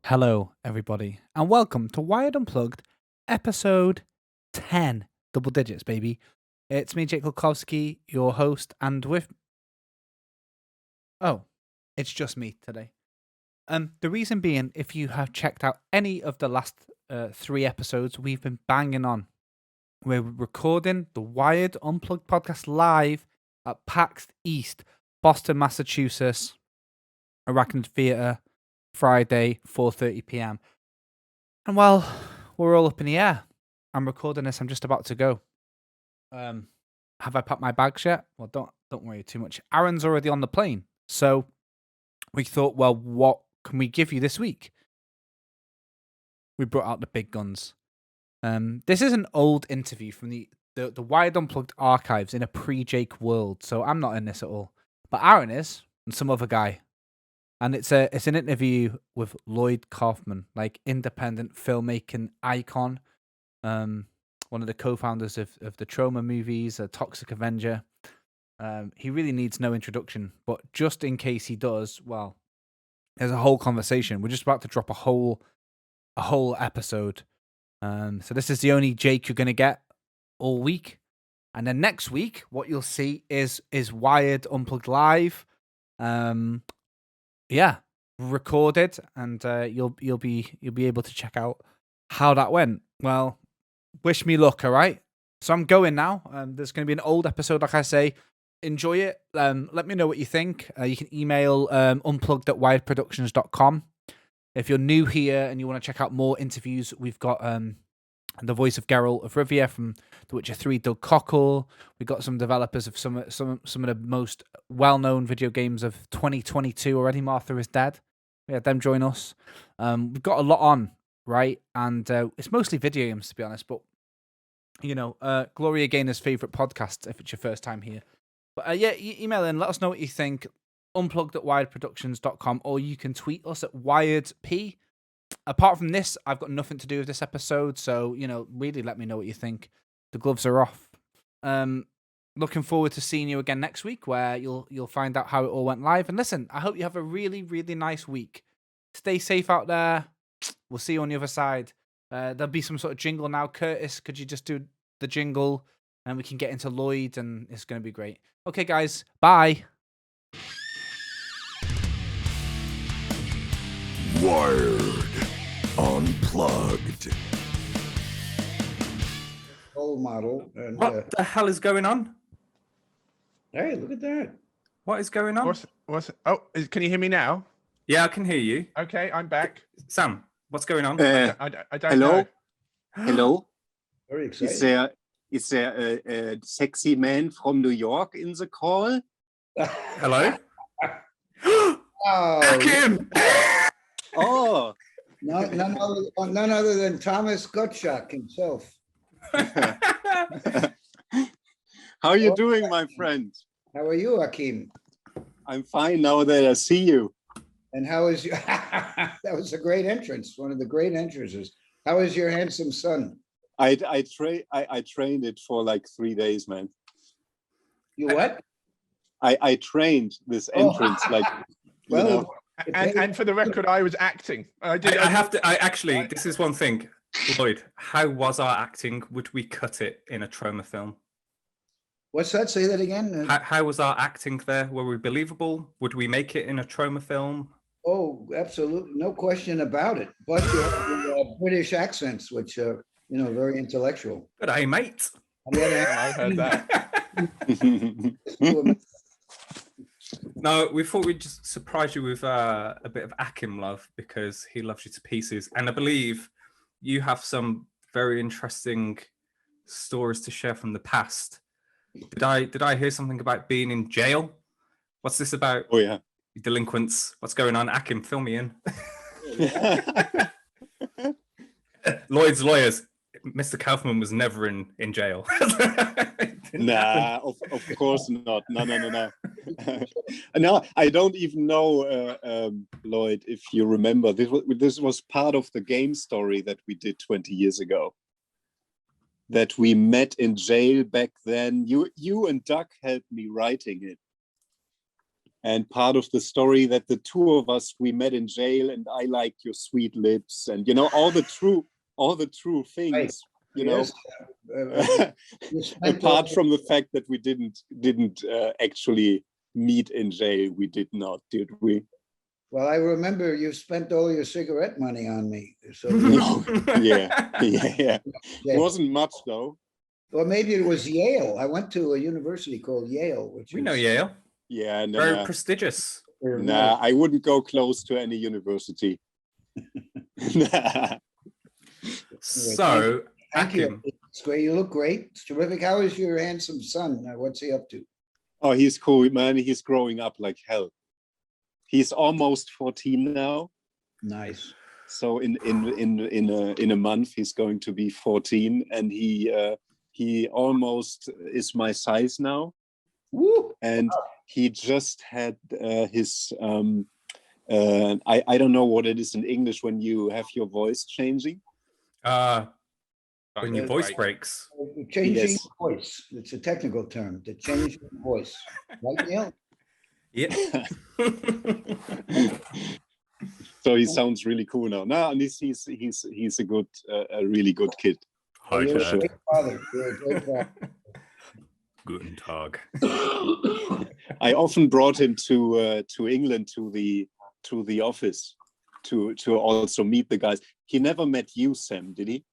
Hello, everybody, and welcome to Wired Unplugged, episode 10. Double digits, baby. It's me, Jake Lukowski, your host, and with... Oh, it's just me today. The reason being, if you have checked out any of the last 3 episodes, we've been banging on. We're recording the Wired Unplugged podcast live at PAX East, Boston, Massachusetts, Arachnid Theatre, Friday, 4:30 p.m. And while we're all up in the air, I'm recording this. I'm just about to go. Have I packed my bags yet? Well, don't worry too much. Aaron's already on the plane, so we thought, well, what can we give you this week? We brought out the big guns. This is an old interview from the Wired Unplugged archives in a pre-Jake world, so I'm not in this at all. But Aaron is, and some other guy. And it's an interview with Lloyd Kaufman, like independent filmmaking icon, one of the co-founders of the Troma movies, Toxic Avenger. He really needs no introduction, but just in case he does, well, there's a whole conversation. We're just about to drop a whole episode. So this is the only Jake you're gonna get all week, and then next week, what you'll see is Wired Unplugged live. Yeah, recorded, and you'll be able to check out how that went. Well, wish me luck, all right? So I'm going now. There's going to be an old episode, like I say. Enjoy it. Let me know what you think. You can email unplugged@wiredproductions.com. If you're new here and you want to check out more interviews, we've got the voice of Geralt of Rivia from The Witcher 3, Doug Cockle. We've got some developers of some of the most well-known video games of 2022 already. Martha is Dead. We had them join us. We've got a lot on, right? And it's mostly video games, to be honest. But, you know, Gloria Gaynor's favourite podcast, if it's your first time here. But, yeah, email in. Let us know what you think. Unplugged@wiredproductions.com, or you can tweet us at WiredP. Apart from this, I've got nothing to do with this episode, so, you know, really let me know what you think. The gloves are off. Looking forward to seeing you again next week, where you'll find out how it all went live. And listen, I hope you have a really, really nice week. Stay safe out there. We'll see you on the other side. There'll be some sort of jingle now. Curtis, could you just do the jingle, and we can get into Lloyd, and it's going to be great. Okay, guys, bye. Wired Unplugged. Old model. And, What the hell is going on? hey, look at that. What is going on? Can you hear me now? Yeah, I can hear you. Okay, I'm back. Sam, what's going on? I don't Hello? know. Hello? Very exciting. Is there a sexy man from New York in the call? Hello? Oh, Achim! Oh, none other than Thomas Gottschalk himself. how are you doing, my friend? How are you, Achim? I'm fine now that I see you. And how is your... That was a great entrance, one of the great entrances. How is your handsome son? I trained it for like 3 days, man. You what? I trained this entrance Well, And for the record, I was acting. I actually, this is one thing. Lloyd, how was our acting? Would we cut it in a Troma film? what's that? Say that again. How was our acting there? Were we believable? Would we make it in a Troma film? Oh, absolutely. No question about it. But you have the, British accents, which are, you know, very intellectual. Good day, mate. On the other I heard that. hand, No, we thought we'd just surprise you with a bit of Achim love, because he loves you to pieces. And I believe you have some very interesting stories to share from the past. Did I hear something about being in jail? What's this about? Oh, yeah. Delinquents. What's going on? Achim, fill me in. Lloyd's lawyers. Mr. Kaufman was never in jail. Nah, of course not. No. No, I don't even know, Lloyd, if you remember. This was part of the game story that we did 20 years ago. That we met in jail back then. You and Doug helped me writing it. And part of the story that the two of us, we met in jail, and I liked your sweet lips, and all the true things, Yes. You spent apart all- from the fact that we didn't actually meet in jail. We did not, did we? Well, I remember you spent all your cigarette money on me. So No. Yeah. Yeah. Wasn't much though. Or maybe it was Yale. I went to a university called Yale, which We is know Yale. Yeah, and Very prestigious. nah, I wouldn't go close to any university. So, Thank you. Achim, It's great. You look great. It's terrific. How is your handsome son? What's he up to? Oh, he's cool, man. He's growing up like hell. He's almost 14 now. Nice. So in a month he's going to be 14, and he almost is my size now. Woo! And he just had his I don't know what it is in English when you have your voice changing. when your voice breaks. Changing Yes. voice. It's a technical term. The changing voice. Right, Neil? Yeah. So he sounds really cool now. No, and he's a good, a really good kid. You're a sure. great father. You're a great father. Guten Tag. I often brought him to England to the office to also meet the guys. He never met you, Sam, did he?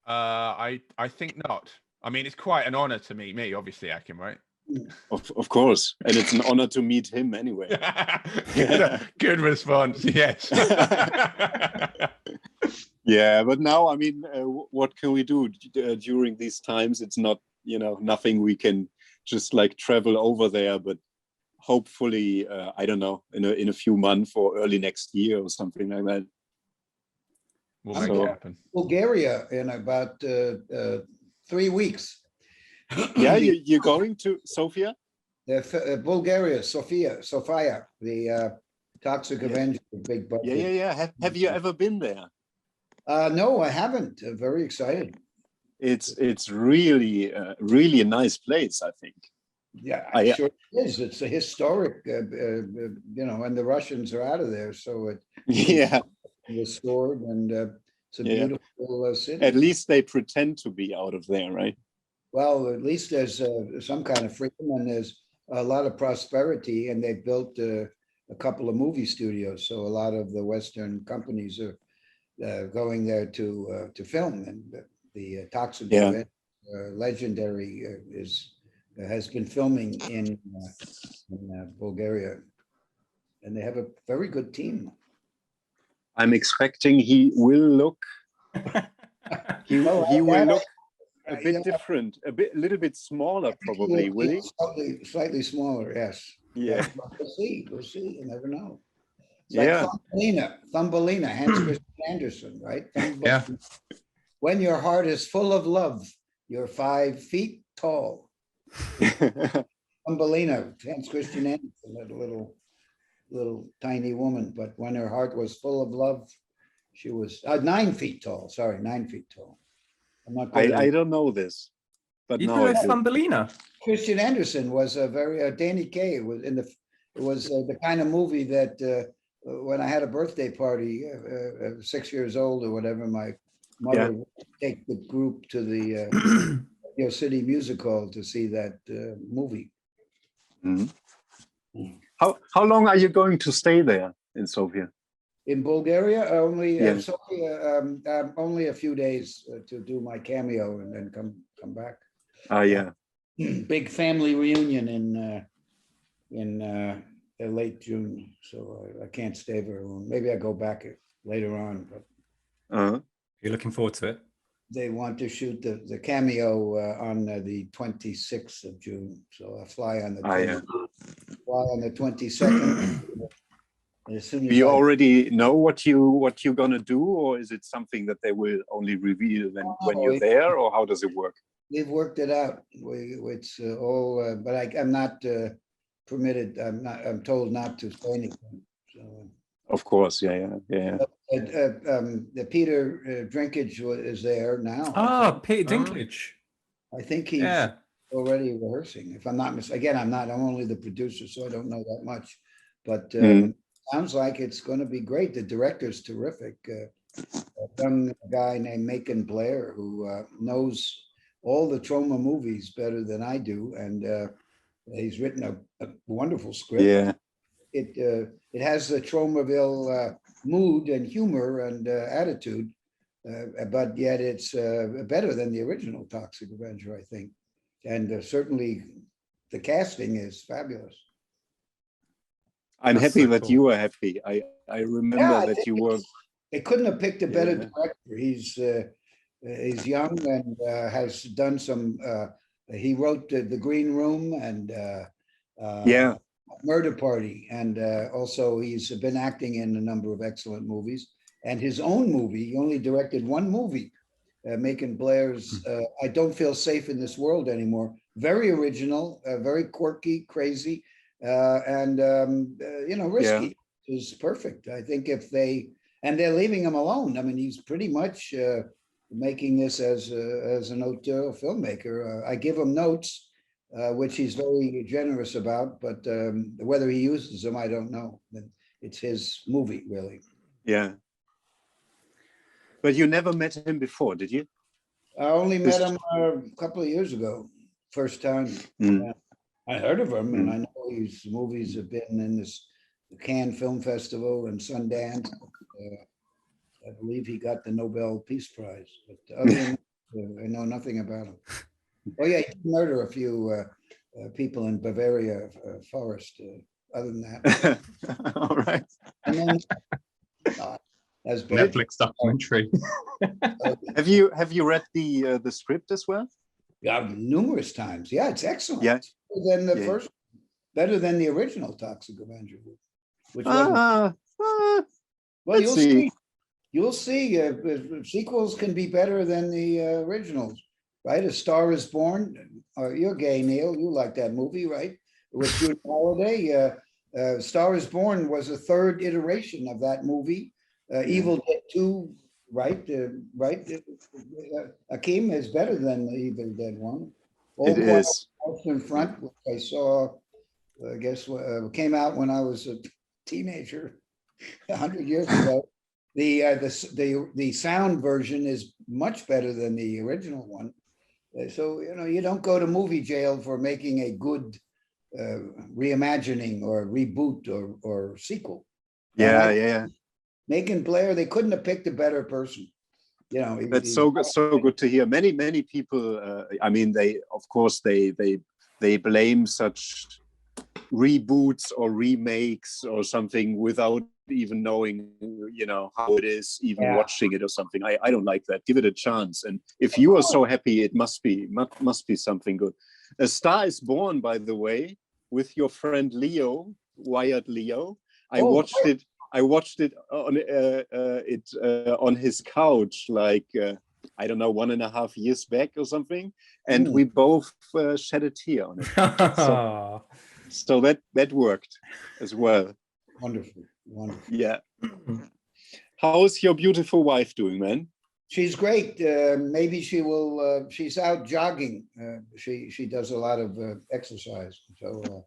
I think not. I mean, it's quite an honor to meet me, obviously, Achim, right? Of course, and it's an honor to meet him anyway. Good response. Yes. Yeah, but now, I mean, what can we do during these times? It's not, nothing we can just like travel over there, but hopefully, I don't know, in a few months or early next year or something like that. We'll make So- it happen. Bulgaria in about 3 weeks. Yeah, you're going to Sofia? Bulgaria, Sofia, the Toxic Yeah. Avenger, big budget. Yeah. Have you ever been there? No, I haven't. Very excited. It's really really a nice place, I think. Yeah, I- sure it is. It's a historic, and the Russians are out of there, so it Yeah, restored, and it's a Yeah. beautiful city. at least they pretend to be out of there, right? Well, at least there's some kind of freedom, and there's a lot of prosperity, and they built a couple of movie studios. So a lot of the Western companies are going there to film, and the Toxic Yeah. Avenger, legendary has been filming in Bulgaria, and they have a very good team. I'm expecting he will look he will look a bit different, a little bit smaller probably, will he? Slightly smaller, yes. Yeah. We'll see. You never know. It's Yeah. like Thumbelina, Hans Christian Andersen, right? Yeah. When your heart is full of love, you're 5 feet tall. Thumbelina, Hans Christian Andersen, that little tiny woman, but when her heart was full of love, she was 9 feet tall. Sorry, 9 feet tall. I'm not. I don't know this, but You now know I do. Thumbelina? Christian Andersen was a very Danny Kaye was in the. It was the kind of movie that when I had a birthday party, 6 years old or whatever, my mother would take the group to the City Music Hall to see that movie. Mhm. How long are you going to stay there in Sofia? In Bulgaria, only Yeah. Sofia, only a few days to do my cameo and then come back. Yeah. Big family reunion in late June, so I can't stay very long. Maybe I go back later on, but Uh-huh. You're looking forward to it? they want to shoot the cameo on the 26th of June, so I fly on the Yeah. fly on the 22nd. As soon Do as you I- already know what you're gonna do, or is it something that they will only reveal when you're there, or how does it work? We've worked it out. It's all, but I'm not permitted. I'm told not to say anything. So, Of course, yeah. the Peter Drinkage is there now. Ah, Peter Dinklage. I think he's Yeah. already rehearsing. If I'm not again, I'm only the producer, so I don't know that much. but Mm. sounds like it's going to be great. The director's terrific. A young guy named Macon Blair who knows all the Troma movies better than I do, and he's written a wonderful script. Yeah. It has the Tromaville mood and humor and attitude, but yet it's better than the original Toxic Avenger, I think. And certainly the casting is fabulous. I'm That's happy so that cool. you were happy. I remember I that think you were. they couldn't have picked a better Yeah. director. He's young and has done some. He wrote the Green Room and Yeah. Murder Party, and also he's been acting in a number of excellent movies. And his own movie, he only directed one movie, Macon Blair's I Don't Feel Safe in This World Anymore. Very original, very quirky, crazy, and risky. Is perfect. I think if they're leaving him alone. I mean, he's pretty much making this as an auteur filmmaker. I give him notes, which he's very generous about, but whether he uses them, I don't know. It's his movie, really. Yeah. But you never met him before, did you? I only met him a couple of years ago, first time. Mm. I heard of him, and I know his movies have been in this Cannes Film Festival and Sundance. I believe he got the Nobel Peace Prize, but other than that, I know nothing about him. Oh yeah, he did murder a few people in Bavaria forest. Other than that, All right. and then that's bad. Netflix documentary. Have you read the script as well? Yeah, numerous times. Yeah, it's excellent. Yeah. Better than the first, better than the original Toxic Avenger, which wasn't. Well, let's you'll see. see. You'll see. Sequels can be better than the originals, right? A Star Is Born. You're gay, Neil. You like that movie, right? With Jude Holiday. Star Is Born was a third iteration of that movie. Evil Dead 2, right? Achim is better than the Evil Dead 1. It is. In Front, which I saw, I guess, came out when I was a teenager 100 years ago. The sound version is much better than the original one. So, you don't go to movie jail for making a good reimagining or reboot or sequel. Yeah. Macon Blair, they couldn't have picked a better person. That's so good to hear. Many people. I mean, they blame such reboots or remakes or something without even knowing, how it is, even watching it or something. I don't like that. Give it a chance. And if you are so happy, it must be something good. A Star Is Born, by the way, with your friend Leo, Wired Leo. I watched it on his couch, like I don't know, 1.5 years back or something, and we both shed a tear on it. So that worked as well. Wonderful. Yeah. How's your beautiful wife doing, man? She's great. Maybe she will. She's out jogging. She does a lot of exercise. So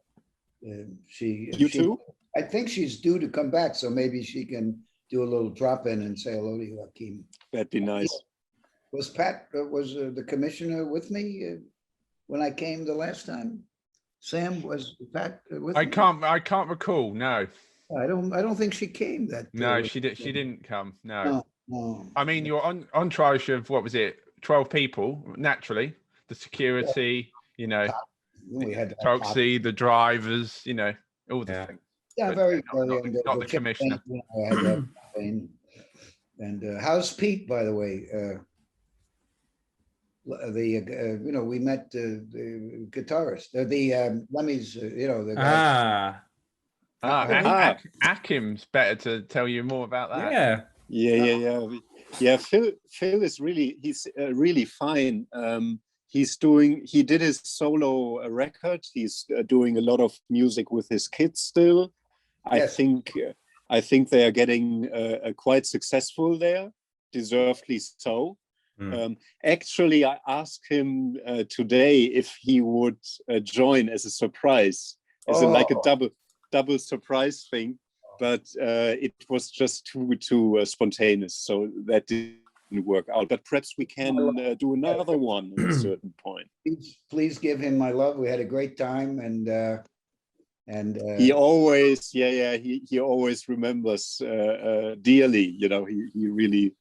You too? I think she's due to come back, so maybe she can do a little drop in and say hello to you, Achim. That'd be nice. Was Pat the commissioner with me when I came the last time? Sam, was Pat with me? I can't recall. No. I don't think she came that. No, she didn't come. No. No. I mean, your entourage of, what was it, 12 people? Naturally, the security, We had the taxi, the drivers, all the things. Yeah, But very not the commissioner. I had that campaign. And how's Pete, by the way? We met the guitarist, the Lemmy's, the guy. Achim's better to tell you more about that. Yeah. Phil is really fine. He did his solo record. He's doing a lot of music with his kids still. Yes. I think they are getting quite successful there, deservedly so. Actually, I asked him today if he would join as a surprise, like a double surprise thing, but it was just too spontaneous, so that didn't work out. But perhaps we can do another one at a certain point. Please give him my love. We had a great time, and he always, he always remembers dearly. You know, he really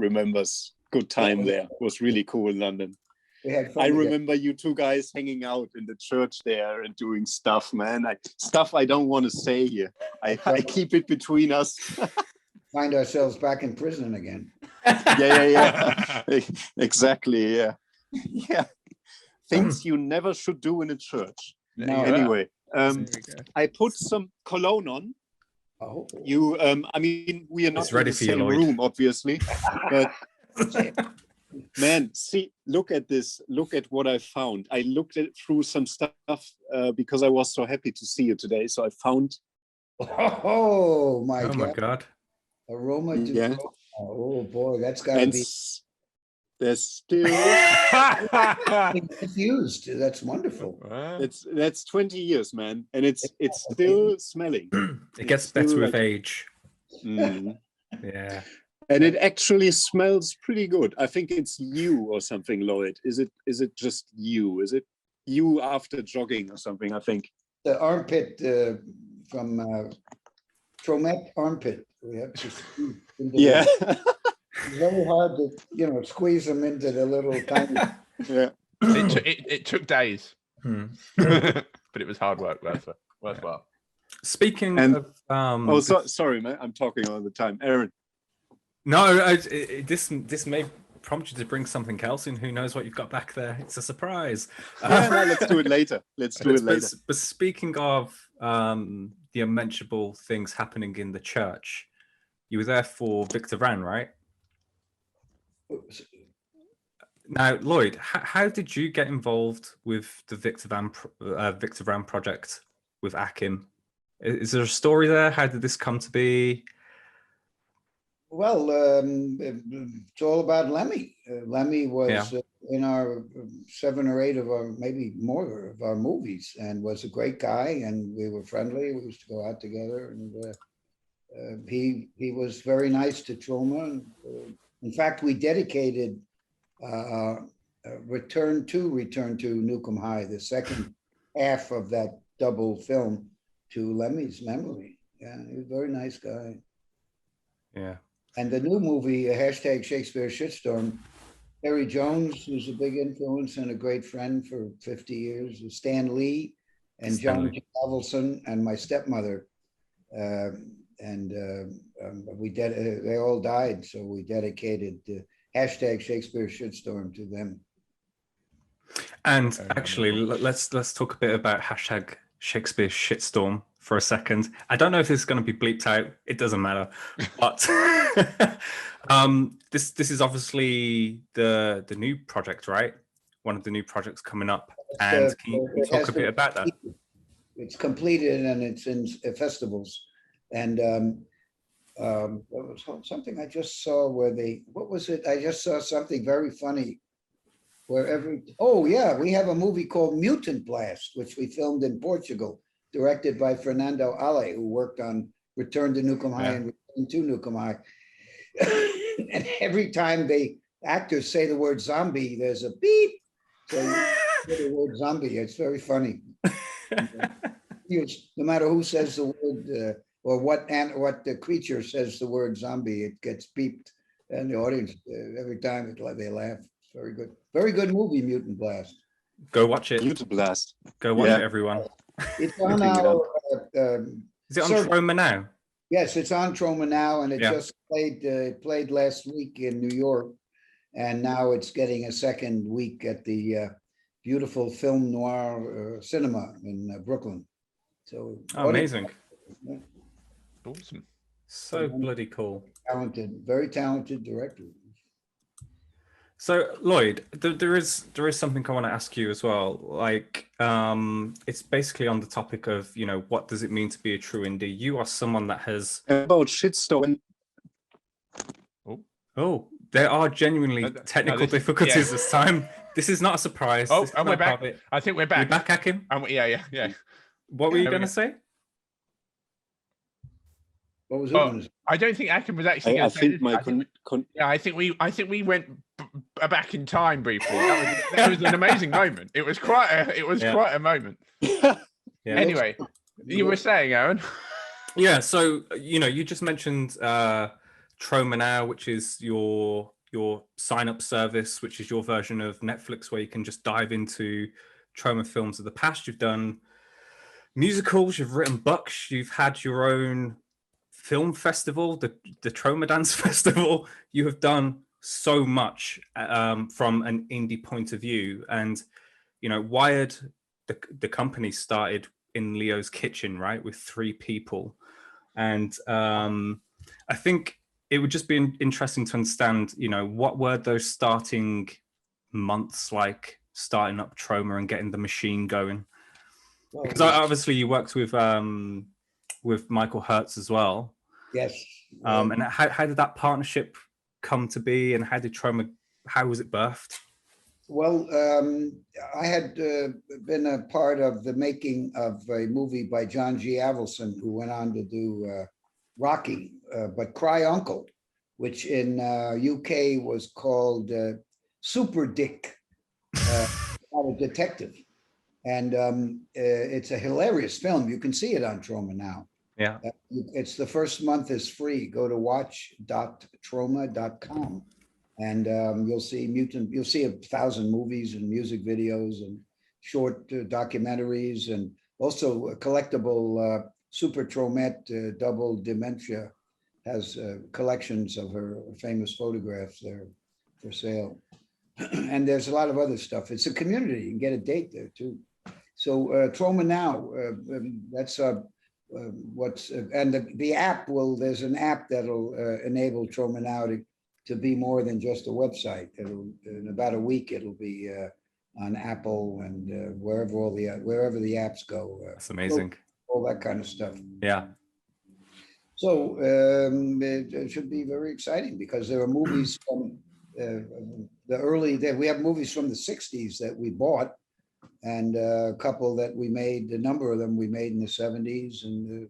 remembers good time there. It was really cool in London. we had fun I together. remember you two guys hanging out in the church there and doing stuff, man. Stuff I don't want to say here. I keep it between us. Find ourselves back in prison again. Yeah. Exactly, yeah. Yeah. Things you never should do in a church. No. Anyway, There we go. I put some cologne on. Oh, You, I mean, we are not It's ready in the for you, same Lloyd. room, obviously, but man, see, look at this. Look at what I found. I looked through some stuff because I was so happy to see you today. So I found, oh my Oh God. my God. Aroma. Yeah. Oh boy, that's got to and be there's still, infused. That's wonderful. that's 20 years, man, and it's still smelling. It gets It's still better with like- age. Mm. Yeah. And it actually smells pretty good. I think it's you or something, Lloyd. Is it just you? Is it you after jogging or something? I think. The armpit from Troma armpit. We have to squeeze into Yeah. It's very hard to, squeeze them into the little tiny. Yeah. It took days, Hmm. but it was hard work, worthwhile. Speaking And- of Oh, sorry, man. I'm talking all the time, Aaron. no, this may prompt you to bring something else in. Who knows what you've got back there? It's a surprise. Yeah, no, let's do it later. Let's do it later. But speaking of the unmentionable things happening in the church, you were there for Victor Vran, right? Now, Lloyd, how did you get involved with the Victor Vran project with Achim? Is there a story there? How did this come to be? Well, it's all about Lemmy. Lemmy was in our 7 or 8 of our, maybe more of our movies, and was a great guy, and we were friendly. We used to go out together, and he was very nice to Troma. In fact, we dedicated Return to Newcomb High, the second half of that double film, to Lemmy's memory. Yeah, he was a very nice guy. Yeah. And the new movie, hashtag Shakespeare Shitstorm, Terry Jones, who's a big influence and a great friend for 50 years, Stan Lee and John G. Avildsen and my stepmother. They all died, so we dedicated hashtag Shakespeare Shitstorm to them. And actually, let's talk a bit about hashtag Shakespeare Shitstorm for a second. I don't know if this is going to be bleeped out. It doesn't matter. But this is obviously the new project, right? One of the new projects coming up. And can you talk a bit about that? It's completed and it's in festivals. And there was something I just saw what was it? I just saw something very funny where we have a movie called Mutant Blast, which we filmed in Portugal, directed by Fernando Ale, who worked on Return to Newcomb High and Return to Newcomb High. And every time actors say the word zombie, there's a beep. So you say the word zombie. It's very funny. No matter who says the word or what the creature says the word zombie, it gets beeped. And the audience, every time they laugh. It's very good. Very good movie, Mutant Blast. Go watch it. Mutant Blast. Go watch it, everyone. It's on our. Is it on Troma now? Yes, it's on Troma now, and it just played last week in New York, and now it's getting a second week at the beautiful Film Noir Cinema in Brooklyn. So amazing! Yeah. Awesome. So bloody cool. Very talented director. So Lloyd, there is something I want to ask you as well. Like, it's basically on the topic of, what does it mean to be a true indie? You are someone that has about shitstorm. Oh, there are genuinely technical difficulties this time. This is not a surprise. And we're back. I think we're back. You're back, Achim? Yeah. What were you going to say? What was who Well, going to say? I don't think Achim was actually I going to say think this. my Yeah, I think we went back in time briefly. That was an amazing moment. It was quite a moment. Yeah. Anyway, you were saying, Aaron. Yeah, so you just mentioned Troma Now, which is your sign-up service, which is your version of Netflix, where you can just dive into Troma films of the past. You've done musicals, you've written books, you've had your own film festival, the Troma Dance Festival. You have done so much from an indie point of view, and Wired, the company started in Leo's kitchen, right, with 3 people. And I think it would just be interesting to understand, what were those starting months like, starting up Troma and getting the machine going? Because obviously you worked with Michael Hertz as well. Yes. And how did that partnership come to be, and how was it birthed? Well, I had been a part of the making of a movie by John G. Avildsen, who went on to do Rocky, but Cry Uncle, which in UK was called Super Dick, about a detective. And it's a hilarious film. You can see it on Troma now. Yeah. It's the first month is free. Go to watch.troma.com. And you'll see 1,000 movies and music videos and short documentaries, and also a collectible Super Tromette Double Dementia has collections of her famous photographs there for sale. And there's a lot of other stuff. It's a community. You can get a date there too. So Troma Now, that's what's, and the app there's an app that'll enable Troma Now to be more than just a website. In about a week, it'll be on Apple and wherever the apps go. That's amazing. All that kind of stuff. Yeah. So it should be very exciting, because there are movies from we have movies from the 60s that we bought, and a couple that we made, a number of them we made in the 70s, and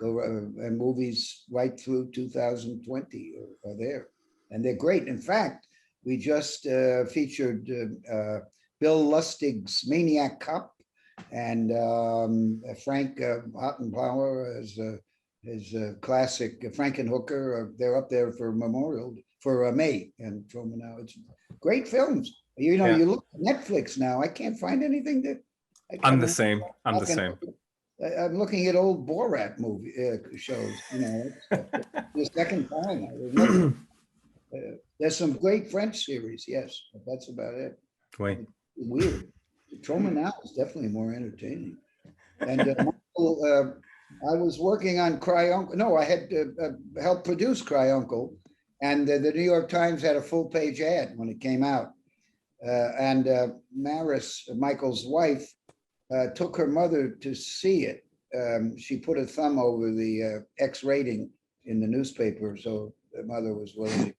and movies right through 2020 are there. And they're great. In fact, we just featured Bill Lustig's Maniac Cop, and Frank Hottenbauer as his classic Frankenhooker. They're up there for May and Troma Now. It's great films. You look at Netflix now. I can't find anything that. I'm the same. I'm looking at old Borat movie shows. The second time. There's some great French series, yes, but that's about it. Wait. Weird. Troma Now is definitely more entertaining. And I was working on Cry Uncle. No, I had helped produce Cry Uncle, and the New York Times had a full-page ad when it came out. And Maris, Michael's wife, took her mother to see it. She put a thumb over the X rating in the newspaper, so the mother was willing to.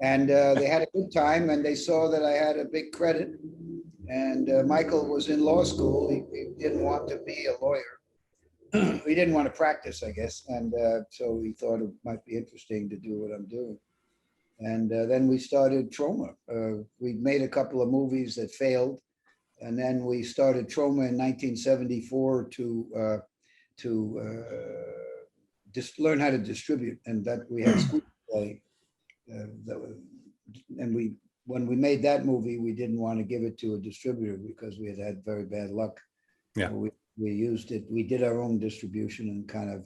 And they had a good time, and they saw that I had a big credit. And Michael was in law school. He didn't want to be a lawyer. He didn't want to practice, I guess. And so he thought it might be interesting to do what I'm doing. And then we started Troma. We made a couple of movies that failed. And then we started Troma in 1974 to just learn how to distribute. And that we had screenplay. And when we made that movie, we didn't want to give it to a distributor because we had very bad luck. Yeah. So we used it. We did our own distribution and kind of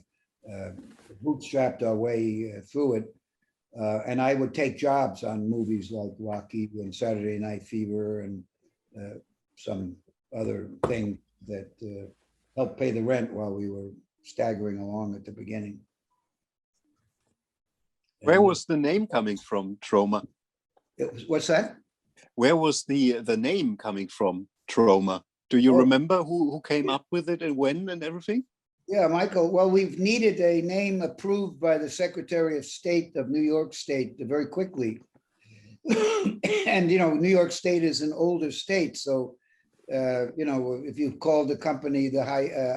bootstrapped our way through it. And I would take jobs on movies like Rocky and Saturday Night Fever and some other thing that helped pay the rent while we were staggering along at the beginning. Where was the name coming from, Troma? What's that? Where was the name coming from, Troma? Do you remember who came up with it and when and everything? Yeah, Michael. Well, we've needed a name approved by the Secretary of State of New York State very quickly. And, New York State is an older state. So, if you called the company, the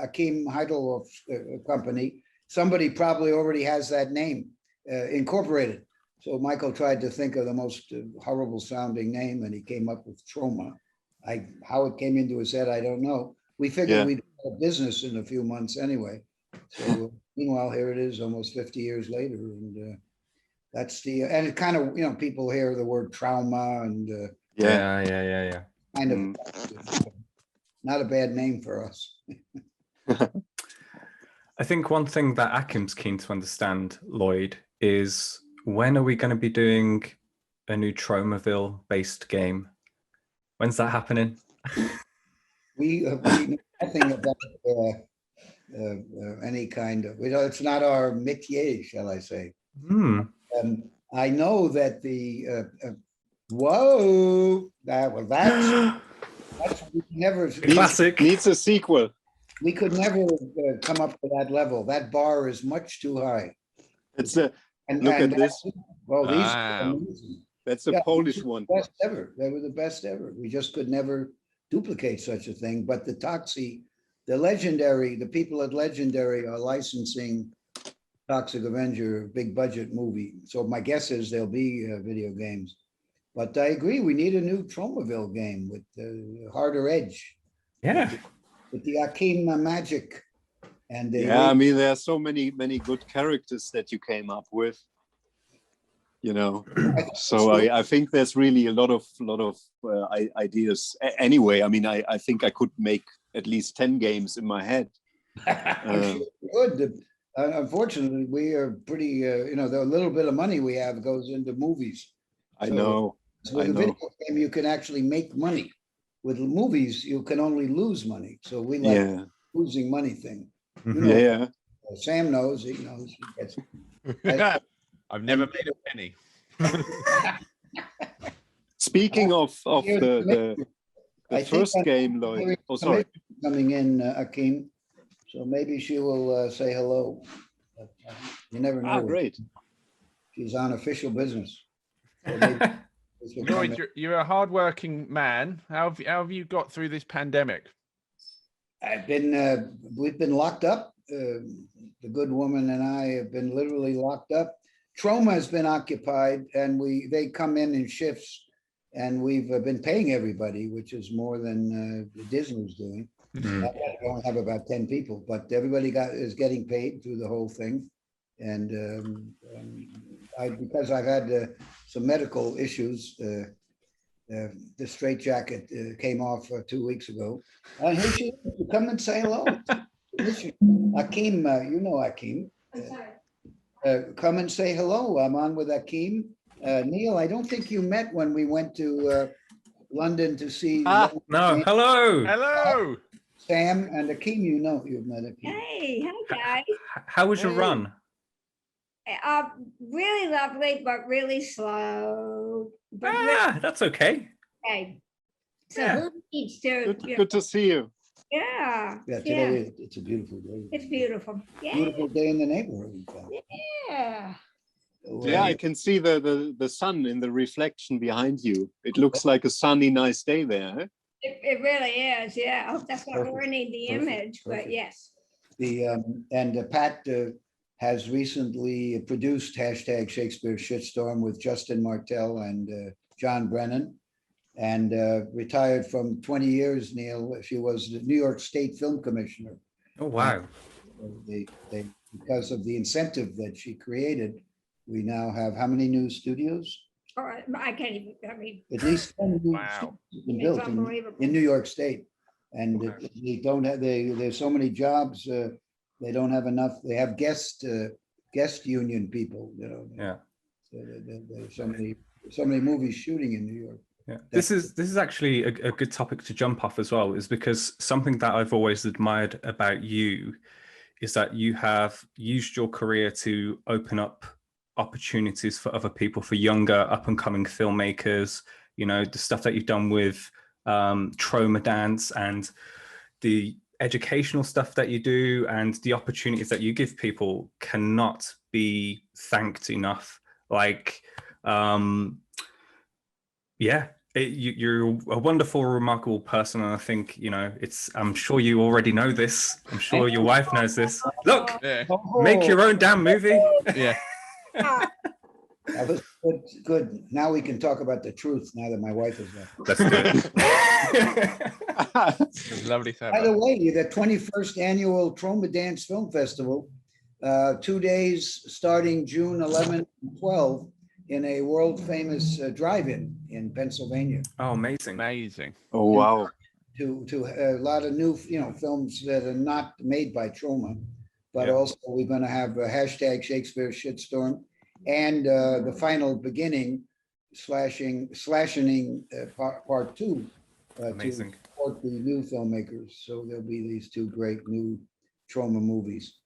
Achim Heidelhoff company, somebody probably already has that name incorporated. So Michael tried to think of the most horrible sounding name, and he came up with Troma. How it came into his head, I don't know. We figured we'd have a business in a few months anyway. So meanwhile, here it is, almost 50 years later, and that's and it kind of, people hear the word trauma and yeah. kind of not a bad name for us. I think one thing that Achim's keen to understand, Lloyd, is when are we going to be doing a new Tromaville based game? When's that happening? We know nothing about any kind of, it's not our métier, shall I say. I know that that's we never classic needs a sequel. We could never come up to that level. That bar is much too high. It's look at this. Well, wow. That's a Polish one. Best ever. They were the best ever. We just could never duplicate such a thing. But the the people at Legendary are licensing Toxic Avenger, big budget movie. So my guess is there'll be video games. But I agree, we need a new Tromaville game with harder edge. Yeah. With the Achim magic. And I mean, there are so many good characters that you came up with. So I think there's really a lot of ideas. Anyway, I mean, I think I could make at least 10 games in my head. Good. Unfortunately, we are pretty, the little bit of money we have goes into movies. I know. With a video game, you can actually make money. With movies, you can only lose money. So we like the losing money thing. Sam knows. He knows. I've never made a penny. Speaking of the first game, Lloyd. Oh, sorry. Coming in, Achim. So maybe she will say hello. But, you never know. Great. She's on official business. So Lloyd, you're a hardworking man. How have you got through this pandemic? We've been locked up. The good woman and I have been literally locked up. Troma has been occupied, and they come in shifts, and we've been paying everybody, which is more than Disney's doing. We only have about 10 people, but everybody is getting paid through the whole thing. And because I've had some medical issues, the straitjacket came off 2 weeks ago. Here she is. Come and say hello. Achim, you know Achim. Come and say hello. I'm on with Achim. Neil, I don't think you met when we went to London to see. No, hello. Hello. Sam and Achim, you've met Achim. Hey, hi guys. How was your run? Really lovely, but really slow. But that's okay. okay. So Yeah. who needs to? Good to see you. Yeah. Yeah, today it's a beautiful day. It's beautiful. Yeah. Beautiful day in the neighborhood. In fact. Yeah. Yeah, I can see the sun in the reflection behind you. It looks like a sunny, nice day there. Huh? It really is. Yeah. I hope that's not Perfect. ruining the Perfect. image, but Perfect. yes. Pat has recently produced #Shakespeare Shitstorm with Justin Martell and John Brennan, and retired from 20 years, Neil. She was the New York State Film Commissioner. Oh, wow. Because of the incentive that she created, we now have how many new studios? I can't even, I mean, At least 10 new Wow. studios have been it's built unbelievable. in New York State. And they don't have, there's so many jobs, they don't have enough. They have guest union people, Yeah. So there's so many movies shooting in New York. Yeah. This is actually a good topic to jump off as well, is because something that I've always admired about you is that you have used your career to open up opportunities for other people, for younger up and coming filmmakers. The stuff that you've done with Troma Dance and the educational stuff that you do and the opportunities that you give people cannot be thanked enough. You're a wonderful, remarkable person, and I think I'm sure you already know this. I'm sure your wife knows this. Look, Yeah. make your own damn movie. Yeah. That was good. Good. Now we can talk about the truth. Now that my wife is left. Let's do It was lovely. By the way, the 21st annual Troma Dance Film Festival, 2 days starting June 11 and 12 in a world famous drive-in in Pennsylvania. Oh, amazing. Amazing. Oh, wow. To a lot of new, films that are not made by Troma, but Yeah. also we're going to have a hashtag Shakespeare Shitstorm and the final beginning slashing part 2 Amazing. to support the new filmmakers. So there'll be these 2 great new Troma movies.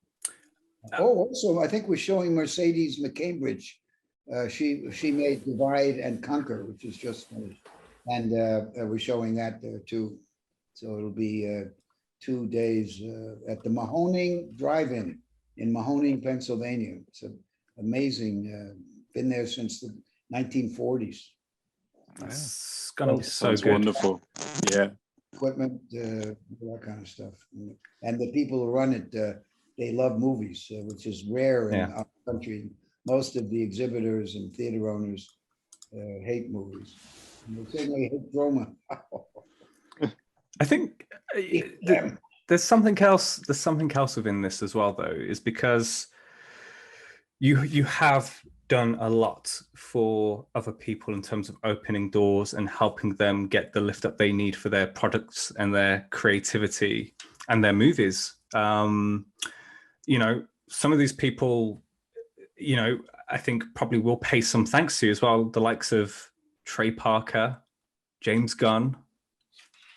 Also, I think we're showing Mercedes McCambridge. She made Divide and Conquer, which is just finished, and we're showing that there too. So it'll be 2 days at the Mahoning Drive-In in Mahoning, Pennsylvania. It's amazing. Been there since the 1940s. It's gonna be so Sounds good. wonderful. Yeah. Equipment, all that kind of stuff. And the people who run it, they love movies, which is rare in our country. Most of the exhibitors and theater owners hate movies. And they certainly hate Troma. I think there's something else. There's something else within this as well, though, is because you have done a lot for other people in terms of opening doors and helping them get the lift up they need for their products and their creativity and their movies. Some of these people, I think probably will pay some thanks to you as well. The likes of Trey Parker, James Gunn,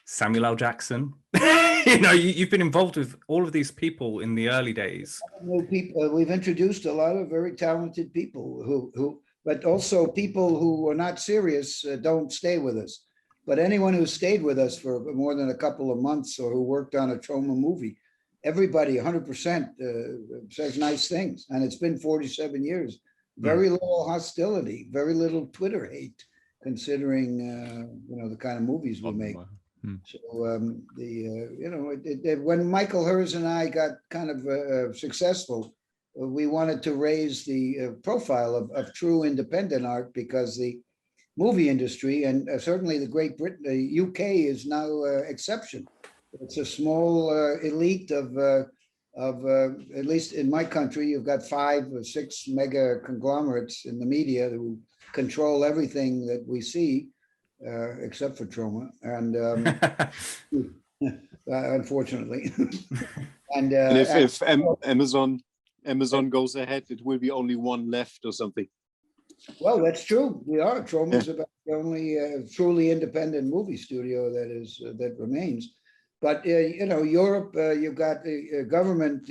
Samuel L. Jackson. You've been involved with all of these people in the early days. We've introduced a lot of very talented people but also people who are not serious don't stay with us. But anyone who stayed with us for more than a couple of months or who worked on a Troma movie, everybody 100% says nice things. And it's been 47 years. Very little hostility, very little Twitter hate, considering the kind of movies we make. So when Michael Hers and I got kind of successful, we wanted to raise the profile of true independent art, because the movie industry and certainly the Great Britain, the UK is now exception. It's a small elite of at least in my country, you've got 5 or 6 mega conglomerates in the media who control everything that we see. Except for Troma, and unfortunately, and if Amazon goes ahead, it will be only one left or something. Well, that's true. We are. Troma is about the only truly independent movie studio that remains. But Europe, you've got the government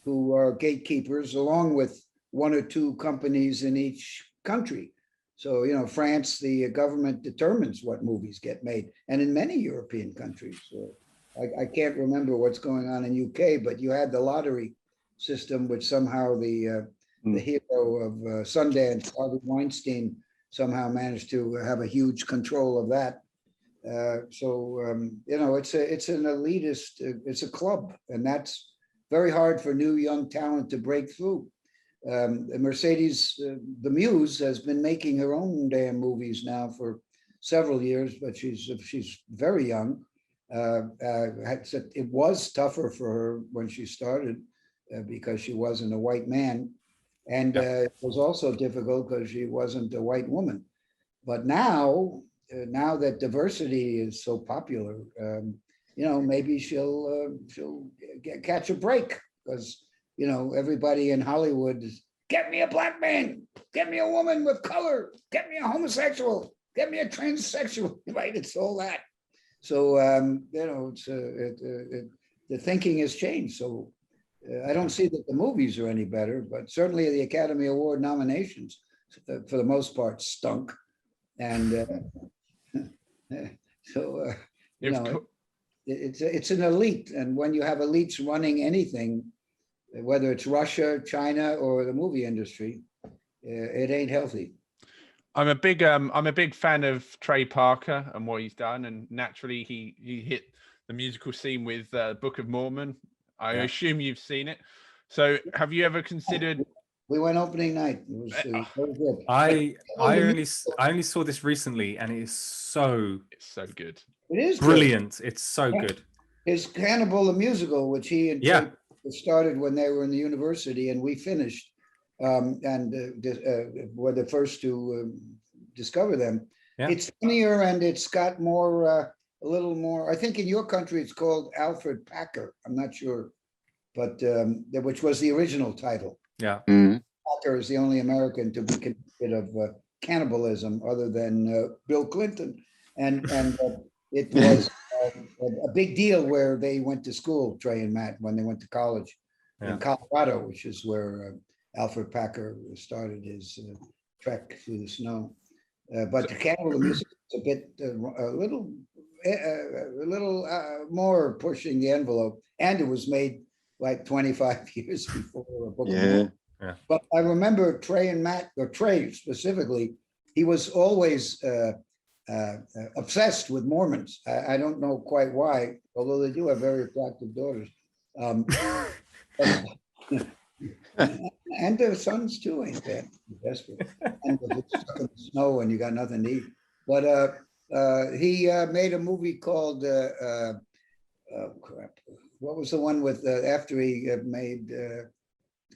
who are gatekeepers, along with 1 or 2 companies in each country. So, France, the government determines what movies get made, and in many European countries. I can't remember what's going on in UK, but you had the lottery system, which somehow the hero of Sundance, Harvey Weinstein, somehow managed to have a huge control of that. It's an elitist, it's a club, and that's very hard for new young talent to break through. Mercedes, the Muse, has been making her own damn movies now for several years, but she's very young. It was tougher for her when she started because she wasn't a white man, and it was also difficult because she wasn't a white woman. But now that diversity is so popular, maybe she'll catch a break, because everybody in Hollywood is, get me a black man, get me a woman with color, get me a homosexual, get me a transsexual, right? It's all that. So, the thinking has changed. So I don't see that the movies are any better, but certainly the Academy Award nominations, for the most part, stunk. And it's an elite. And when you have elites running anything, whether it's Russia, China, or the movie industry, it ain't healthy. I'm a big fan of Trey Parker and what he's done, and naturally he hit the musical scene with Book of Mormon. I assume you've seen it. So have you ever considered? We went opening night. It was very good. I only saw this recently, and it is so It's so good. It is good. brilliant. It's so Yeah. good. His Cannibal the Musical, which he and Yeah. Trey started when they were in the university, and we finished, and were the first to discover them. Yeah. It's funnier, and it's got more, a little more. I think in your country it's called Alfred Packer. I'm not sure, but which was the original title. Yeah. Mhm. Packer is the only American to be convicted of cannibalism, other than Bill Clinton, and it was a big deal where they went to school, Trey and Matt, when they went to college Yeah. in Colorado, which is where Alfred Packer started his trek through the snow. But the Cannibal of Music is a bit, a little more pushing the envelope, and it was made like 25 years before Book of Mormon. Yeah. But I remember Trey and Matt, or Trey specifically, he was always obsessed with Mormons. I don't know quite why, although they do have very attractive daughters. And their sons too, ain't bad. Desperate. And if it's stuck in the snow and you got nothing to eat. But he made a movie called oh crap. What was the one with after he made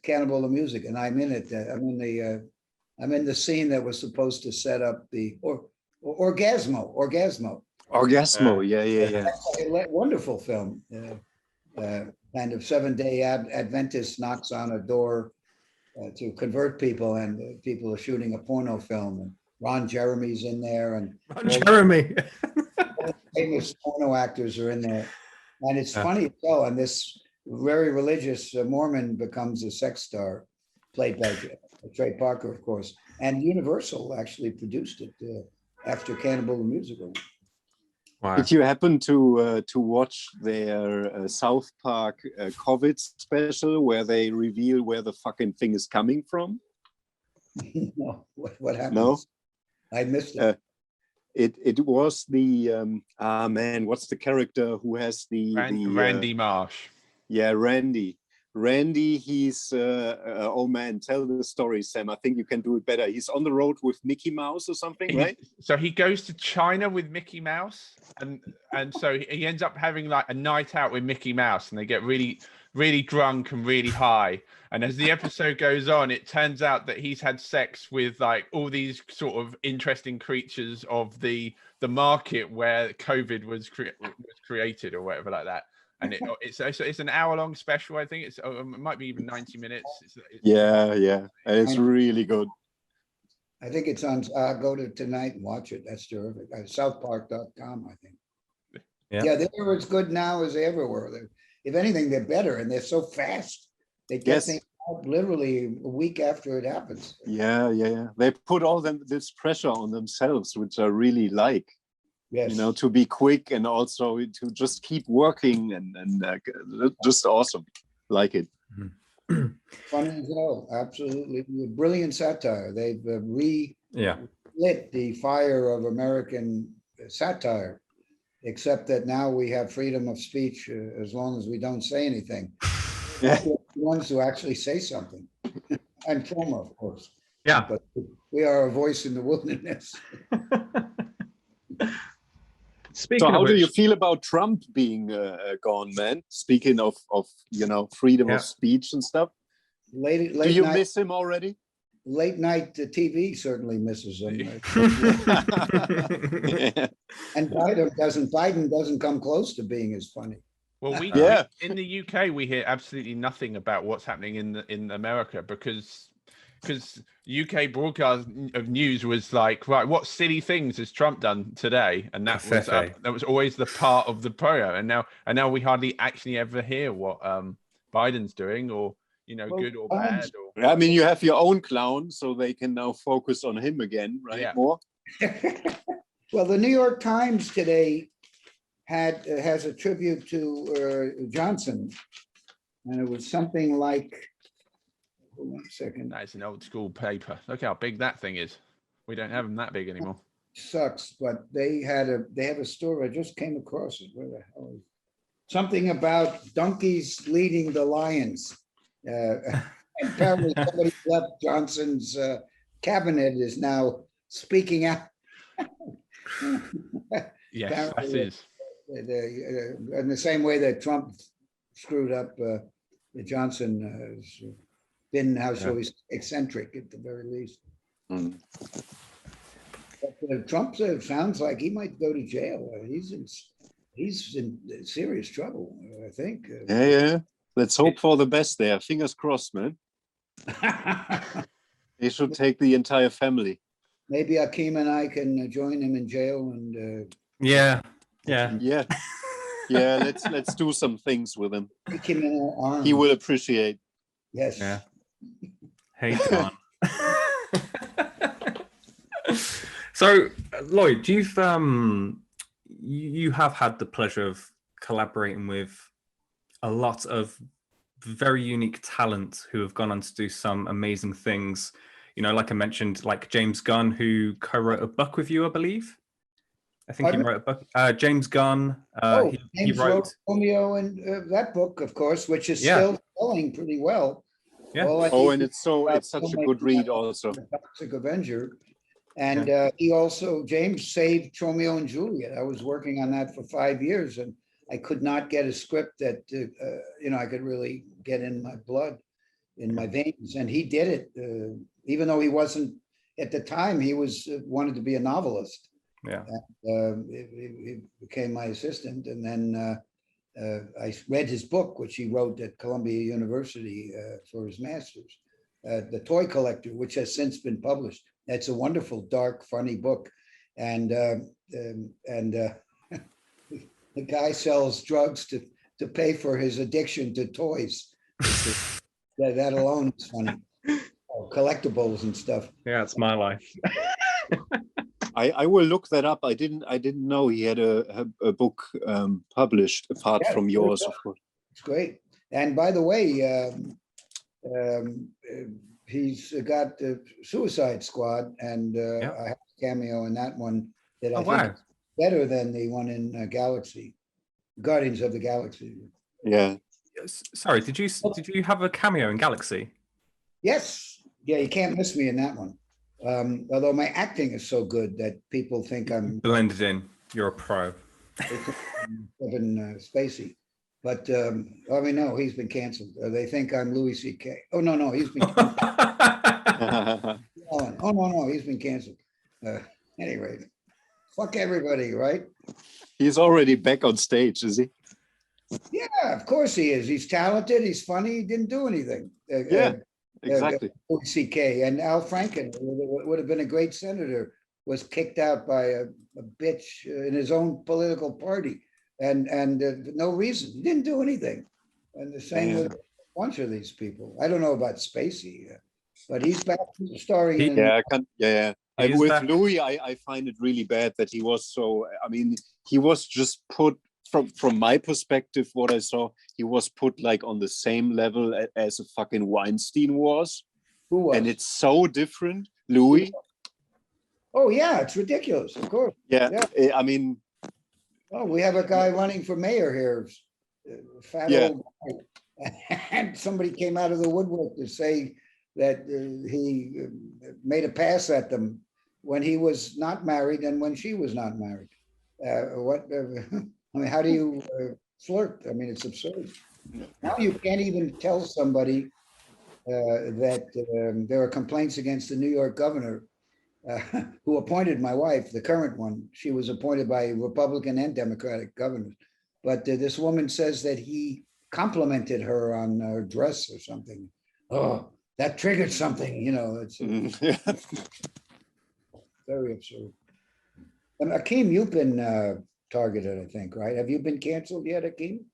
Cannibal the Music? And I'm in it. I'm in the scene that was supposed to set up the Orgasmo. Orgasmo, yeah. A wonderful film. Kind of Seventh-day Adventist knocks on a door to convert people, and people are shooting a porno film, and Ron Jeremy's in there, and Jeremy. famous porno actors are in there, and it's funny as well. And this very religious Mormon becomes a sex star, played by Trey Parker, of course, and Universal actually produced it after Cannibal the Musical. Wow. Did you happen to watch their South Park COVID special where they reveal where the fucking thing is coming from? No, what happened? No, I missed it. It was the man, what's the character who has the Randy Marsh. Yeah, Randy, he's oh man, tell the story, Sam. I think you can do it better. He's on the road with Mickey Mouse or something, right? So he goes to China with Mickey Mouse, and so he ends up having like a night out with Mickey Mouse, and they get really, really drunk and really high. And as the episode goes on, it turns out that he's had sex with like all these sort of interesting creatures of the market where COVID was created or whatever like that. And it's an hour-long special. I think it might be even 90 minutes. Yeah, and it's really good. I think it's on. I'll go to tonight and watch it. That's terrific. Southpark.com, I think. Yeah, they're as good now as they ever were. If anything, they're better, and they're so fast. They get things out literally a week after it happens. Yeah. They put all this pressure on themselves, which I really like. Yes. You know, to be quick and also to just keep working and just awesome. Like it. Funny as hell, absolutely brilliant satire. They've relit the fire of American satire, except that now we have freedom of speech as long as we don't say anything. We're the ones who actually say something, and Troma, of course. Yeah, but we are a voice in the wilderness. So how do you feel about Trump being gone, man? Speaking of freedom of speech and stuff. Late do you night, miss him already? Late night TV certainly misses him. And Biden doesn't come close to being as funny. Well, in the UK we hear absolutely nothing about what's happening in America because UK broadcast of news was like, right, what silly things has Trump done today? And that was always the part of the program. And now we hardly actually ever hear what Biden's doing, or good or bad. Or I mean, you have your own clown, so they can now focus on him again, right? Yeah. More. Well, the New York Times today has a tribute to Johnson, and it was something like. 1 second. That's an old school paper. Look how big that thing is. We don't have them that big anymore. Sucks, but they have a story. I just came across it. Where the hell is something about donkeys leading the lions? Apparently, somebody left Johnson's cabinet is now speaking out. Yes, that Apparently, is. in the same way that Trump screwed up, Johnson has been, how shall we say, eccentric at the very least. Mm. But Trump sounds like he might go to jail. He's in serious trouble, I think. Yeah. Let's hope for the best there. Fingers crossed, man. He should take the entire family. Maybe Achim and I can join him in jail and Yeah. Yeah. Let's do some things with him. take him in our arms. He will appreciate. Yes. Yeah. Hey, Don. So, Lloyd, you have had the pleasure of collaborating with a lot of very unique talent who have gone on to do some amazing things. You know, like I mentioned, like James Gunn, who co-wrote a book with you, I believe. I think he wrote a book. James Gunn. He James wrote Romeo and that book, of course, which is still selling pretty well. Yeah. And it's such a good read also. Toxic Avenger. And James saved Romeo and Juliet. I was working on that for 5 years, and I could not get a script that I could really get in my blood, in my veins. And he did it, even though he wasn't at the time. He was wanted to be a novelist. Yeah. And, he became my assistant, and then I read his book, which he wrote at Columbia University for his master's, The Toy Collector, which has since been published. It's a wonderful, dark, funny book, and the guy sells drugs to pay for his addiction to toys. That alone is funny. Collectibles and stuff. Yeah, it's my life. I will look that up. I didn't know he had a book published apart from yours, of course. It's great. And by the way, he's got the Suicide Squad, and I have a cameo in that one that I think is better than the one in Galaxy, Guardians of the Galaxy. Yeah. Sorry, did you have a cameo in Galaxy? Yes. Yeah, you can't miss me in that one. Although my acting is so good that people think I'm blended in. You're a pro. Kevin Spacey. But no, he's been canceled. They think I'm Louis C.K. Oh, no, he's been canceled. Oh, no, he's been canceled. Anyway, fuck everybody, right? He's already back on stage, is he? Yeah, of course he is. He's talented. He's funny. He didn't do anything. Exactly. Louis C.K. and Al Franken would have been a great senator, was kicked out by a bitch in his own political party. And no reason. He didn't do anything. And the same with a bunch of these people. I don't know about Spacey, but he's back starring. With Louis, I find it really bad that he was so. I mean, he was just put from my perspective. What I saw, he was put like on the same level as a fucking Weinstein was. Who was? And it's so different, Louis. Oh yeah, it's ridiculous. Of course. Yeah. I mean. Oh, we have a guy running for mayor here, fat old guy. And somebody came out of the woodwork to say that he made a pass at them when he was not married and when she was not married. I mean, how do you flirt? I mean, it's absurd. Now you can't even tell somebody that there are complaints against the New York governor who appointed my wife, the current one. She was appointed by Republican and Democratic governors. But this woman says that he complimented her on her dress or something. Oh, that triggered something, it's very absurd. And Achim, you've been targeted, I think, right? Have you been canceled yet, Achim?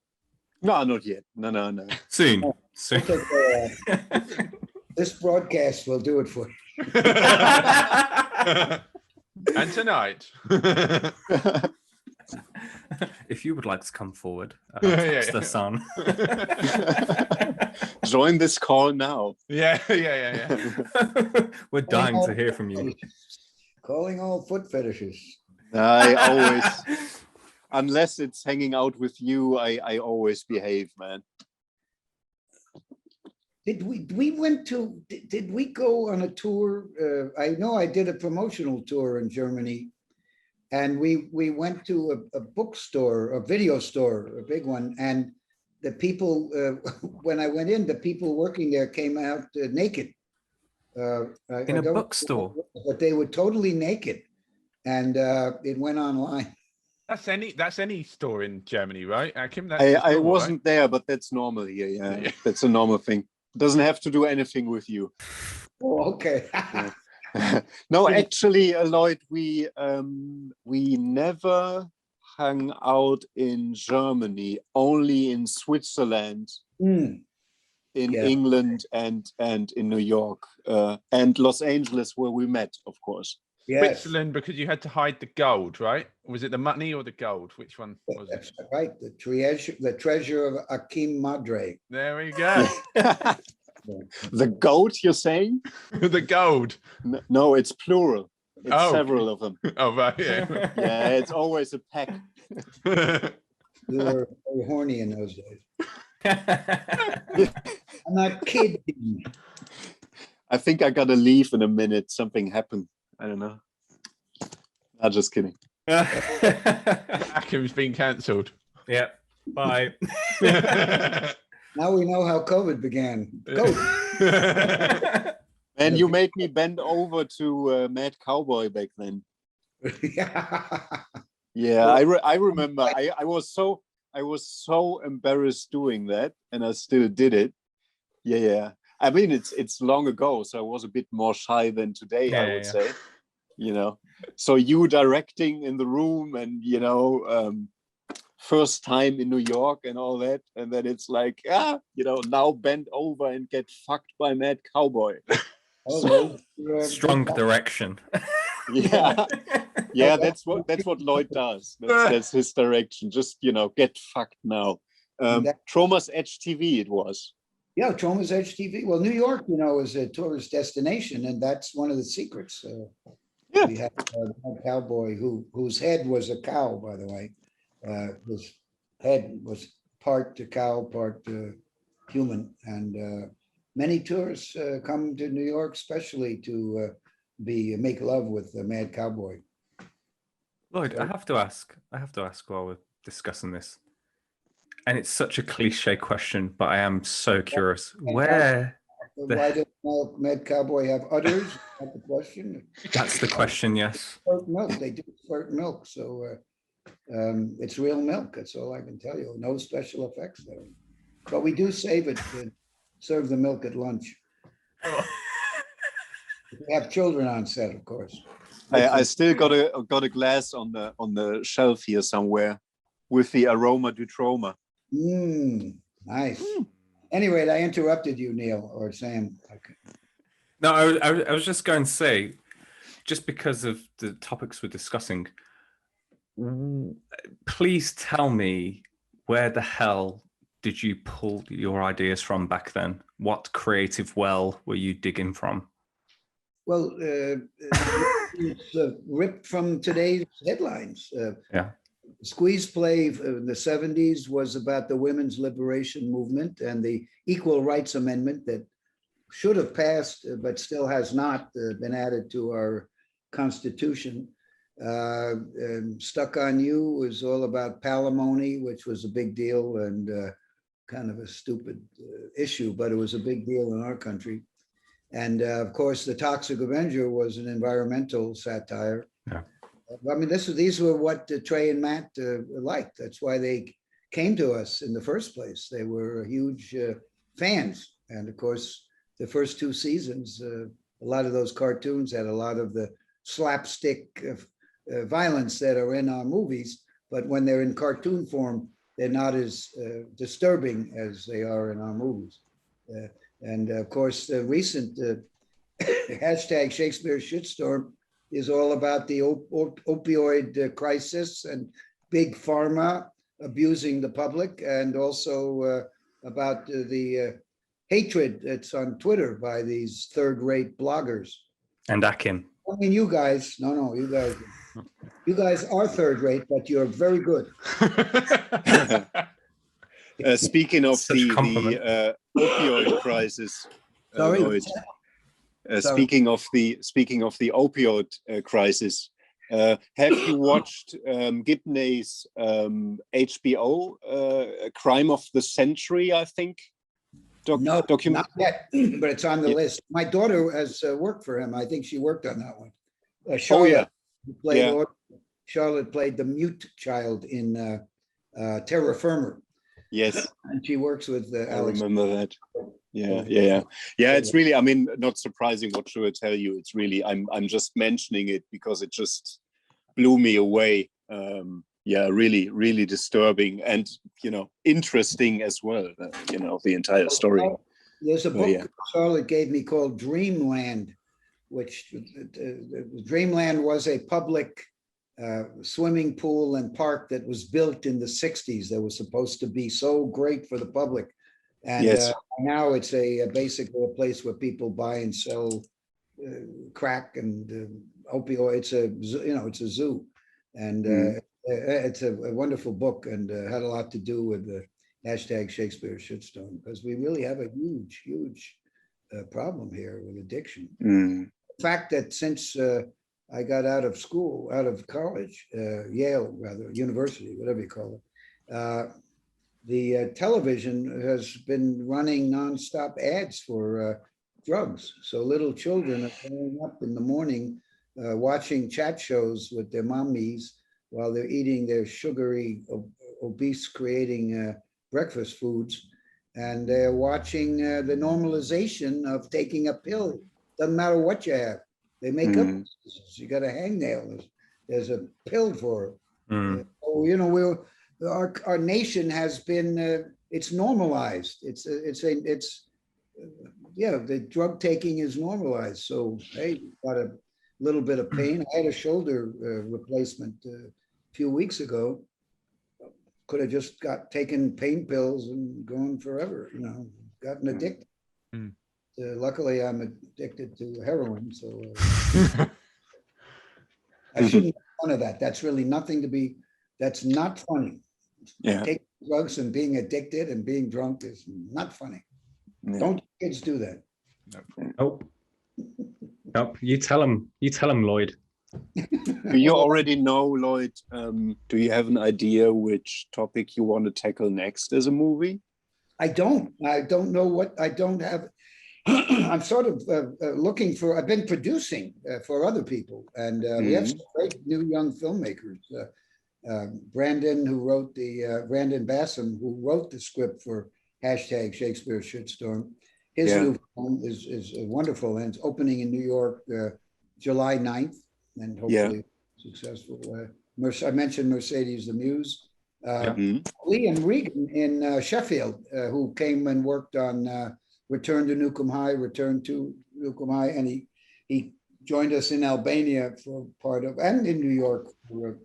No, not yet. No. Soon. This broadcast will do it for you. And tonight. If you would like to come forward, text us on. Join this call now. Yeah. We're dying to hear from you. Calling all foot fetishes. I always, unless it's hanging out with you, I always behave, man. Did we go on a tour? I know I did a promotional tour in Germany, and we went to a bookstore, a video store, a big one, and the people, when I went in, the people working there came out naked. In a bookstore? But they were totally naked, and it went online. That's any store in Germany, right? Achim, I wasn't there, but that's normal here. Yeah, that's a normal thing. Doesn't have to do anything with you. Oh, okay. No, actually, Lloyd, we never hung out in Germany, only in Switzerland, in England, and in New York, and Los Angeles, where we met, of course. Yes. Switzerland, because you had to hide the gold, right? Was it the money or the gold? Which one was it? That's right. The treasure of Achim Madre. There we go. The goat, you're saying? The gold. No, it's plural. It's several of them. Oh, right. Yeah. Yeah, it's always a pack. You were very horny in those days. I'm not kidding. I think I gotta leave in a minute. Something happened. I don't know. I'm just kidding. Achim's been cancelled. Yeah. Bye. Now we know how COVID began. Go. And you made me bend over to Mad Cowboy back then. Yeah, I remember. I was so embarrassed doing that, and I still did it. Yeah. I mean, it's long ago, so I was a bit more shy than today, I would say. You know, so you directing in the room, and first time in New York and all that, and then it's like, now bend over and get fucked by Mad Cowboy. Strong direction. Yeah, that's what Lloyd does. That's his direction. Just get fucked now. Troma's Edge TV, it was. Yeah, Troma's Edge TV. Well, New York, is a tourist destination, and that's one of the secrets. We had a cowboy whose head was a cow, by the way. His head was part cow, part human, and many tourists come to New York, especially to make love with the Mad Cowboy. Lloyd, I have to ask while we're discussing this, and it's such a cliche question, but I am so curious. Why does Mad Cowboy have udders? That's the question. That's the question, yes. Milk. They do squirt milk, so it's real milk. That's all I can tell you. No special effects there, but we do save it to serve the milk at lunch. We have children on set, of course. I still got a glass on the shelf here somewhere with the aroma du Troma. Nice. Anyway, I interrupted you, Neil or Sam. Okay. No, I was just going to say, just because of the topics we're discussing, please tell me, where the hell did you pull your ideas from back then? What creative well were you digging from? Well, it's ripped from today's headlines. Squeeze Play in the 70s was about the women's liberation movement and the Equal Rights Amendment that should have passed, but still has not been added to our Constitution. Stuck on You was all about palimony, which was a big deal and kind of a stupid issue, but it was a big deal in our country. And of course, the Toxic Avenger was an environmental satire. Yeah. I mean, these were what Trey and Matt liked. That's why they came to us in the first place. They were huge fans. And of course, the first two seasons, a lot of those cartoons had a lot of the slapstick violence that are in our movies. But when they're in cartoon form, they're not as disturbing as they are in our movies. And of course, the recent hashtag Shakespeare shitstorm is all about the opioid crisis and big pharma abusing the public, and also about the hatred that's on Twitter by these third-rate bloggers. And Achim. I mean, you guys. No, you guys are third rate, but you're very good. Speaking of Such a compliment. the opioid crisis, Sorry. Lloyd, Sorry. speaking of the opioid crisis, have you watched Gibney's HBO Crime of the Century? I think. No, Document. not yet, but it's on the Yeah. list. My daughter has worked for him. I think she worked on that one. Oh Charlotte yeah, played Yeah. Charlotte played the mute child in Terra Firma, yes, and she works with I Alex. remember that. Yeah. It's really. I mean, not surprising. What should I tell you? It's really. I'm just mentioning it because it just blew me away. Really, really disturbing and interesting as well. The entire story. There's a Oh, book yeah. Charlotte gave me called Dreamland, which Dreamland was a public swimming pool and park that was built in the 60s that was supposed to be so great for the public. And Yes. now it's basically a place where people buy and sell crack and opioid. It's a zoo. And it's a wonderful book and had a lot to do with the hashtag Shakespeare shitstorm, because we really have a huge problem here with addiction. Mm. The fact that since I got out of college, Yale, rather, university, whatever you call it, the television has been running nonstop ads for drugs. So little children are going up in the morning watching chat shows with their mommies while they're eating their sugary, obese creating breakfast foods. And they're watching the normalization of taking a pill. Doesn't matter what you have. They make up. You got a hangnail. There's a pill for it. So, our nation has been. It's normalized. The drug taking is normalized. So hey, got a little bit of pain. I had a shoulder replacement a few weeks ago. Could have just taken pain pills and gone forever. Gotten addicted. Luckily, I'm addicted to heroin, so I shouldn't make fun of that. That's really nothing to be. That's not funny. Yeah. Taking drugs and being addicted and being drunk is not funny. Yeah. Don't kids do that? Nope. You tell him, Lloyd. Do you already know, Lloyd? Do you have an idea which topic you want to tackle next as a movie? I don't know what. I don't have. I'm sort of looking for. I've been producing for other people, and we have some great new young filmmakers. Brandon Bassam, who wrote the script for hashtag Shakespeare Shitstorm. His new film is wonderful, and it's opening in New York July 9th, and hopefully successful. I mentioned Mercedes the Muse. Liam Regan in Sheffield, who came and worked on Return to Nukem High, and he joined us in Albania for part of, and in New York for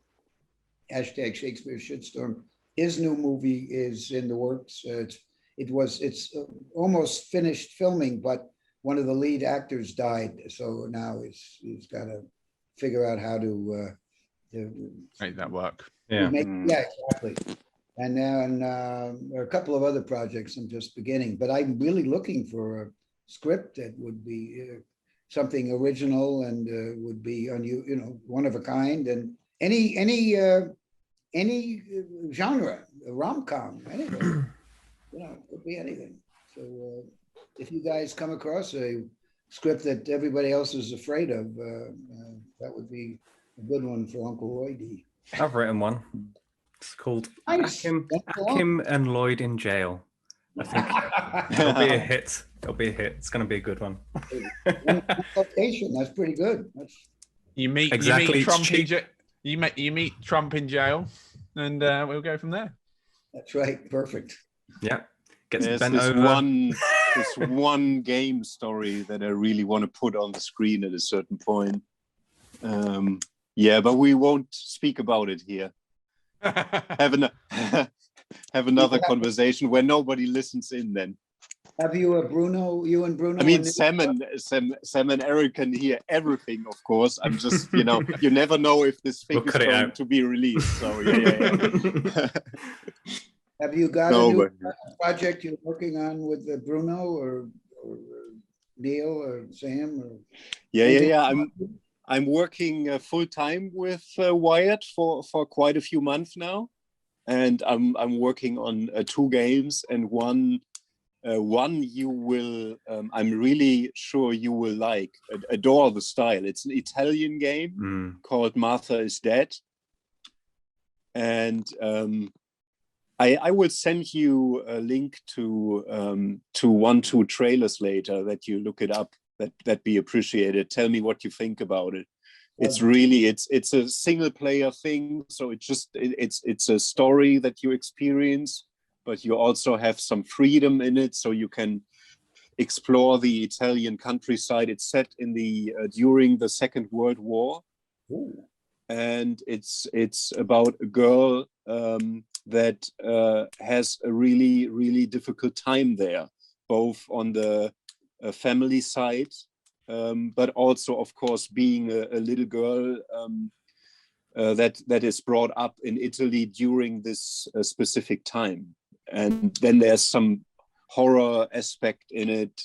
hashtag Shakespeare Shitstorm. His new movie is in the works. It's almost finished filming, but one of the lead actors died, so now he's got to figure out how to make that work. Yeah. Exactly. And then there are a couple of other projects I'm just beginning, but I'm really looking for a script that would be something original and would be one of a kind, and any genre, rom-com, anything. It could be anything. So if you guys come across a script that everybody else is afraid of, that would be a good one for Uncle Lloyd. I've written one. It's called Achim and Lloyd in Jail. I think it'll be a hit. It's going to be a good one. That's pretty good. You meet Trump in jail, and we'll go from there. That's right. Perfect. Yeah. There's this one game story that I really want to put on the screen at a certain point. But we won't speak about it here. Have another conversation where nobody listens in then. Have you Bruno? You and Bruno? I mean, and Sam and Eric can hear everything, of course. I'm just, you never know if this thing We'll is cut it going out. to be released. So yeah. have you got No, a new but- project you're working on with Bruno or Neil or Sam? Or Yeah. I'm working full time with Wyatt for quite a few months now, and I'm working on 2 games, and one you will I'm really sure you will adore the style. It's an Italian game called Martha is Dead, and I will send you a link to 1-2 trailers later that you look it up. That'd be appreciated. Tell me what you think about it. It's really it's a single player thing, so it's a story that you experience, but you also have some freedom in it, so you can explore the Italian countryside. It's set in during the Second World War. Ooh. And it's about a girl that has a really, really difficult time there, both on the family side, but also, of course, being a little girl that is brought up in Italy during this specific time. And then there's some horror aspect in it.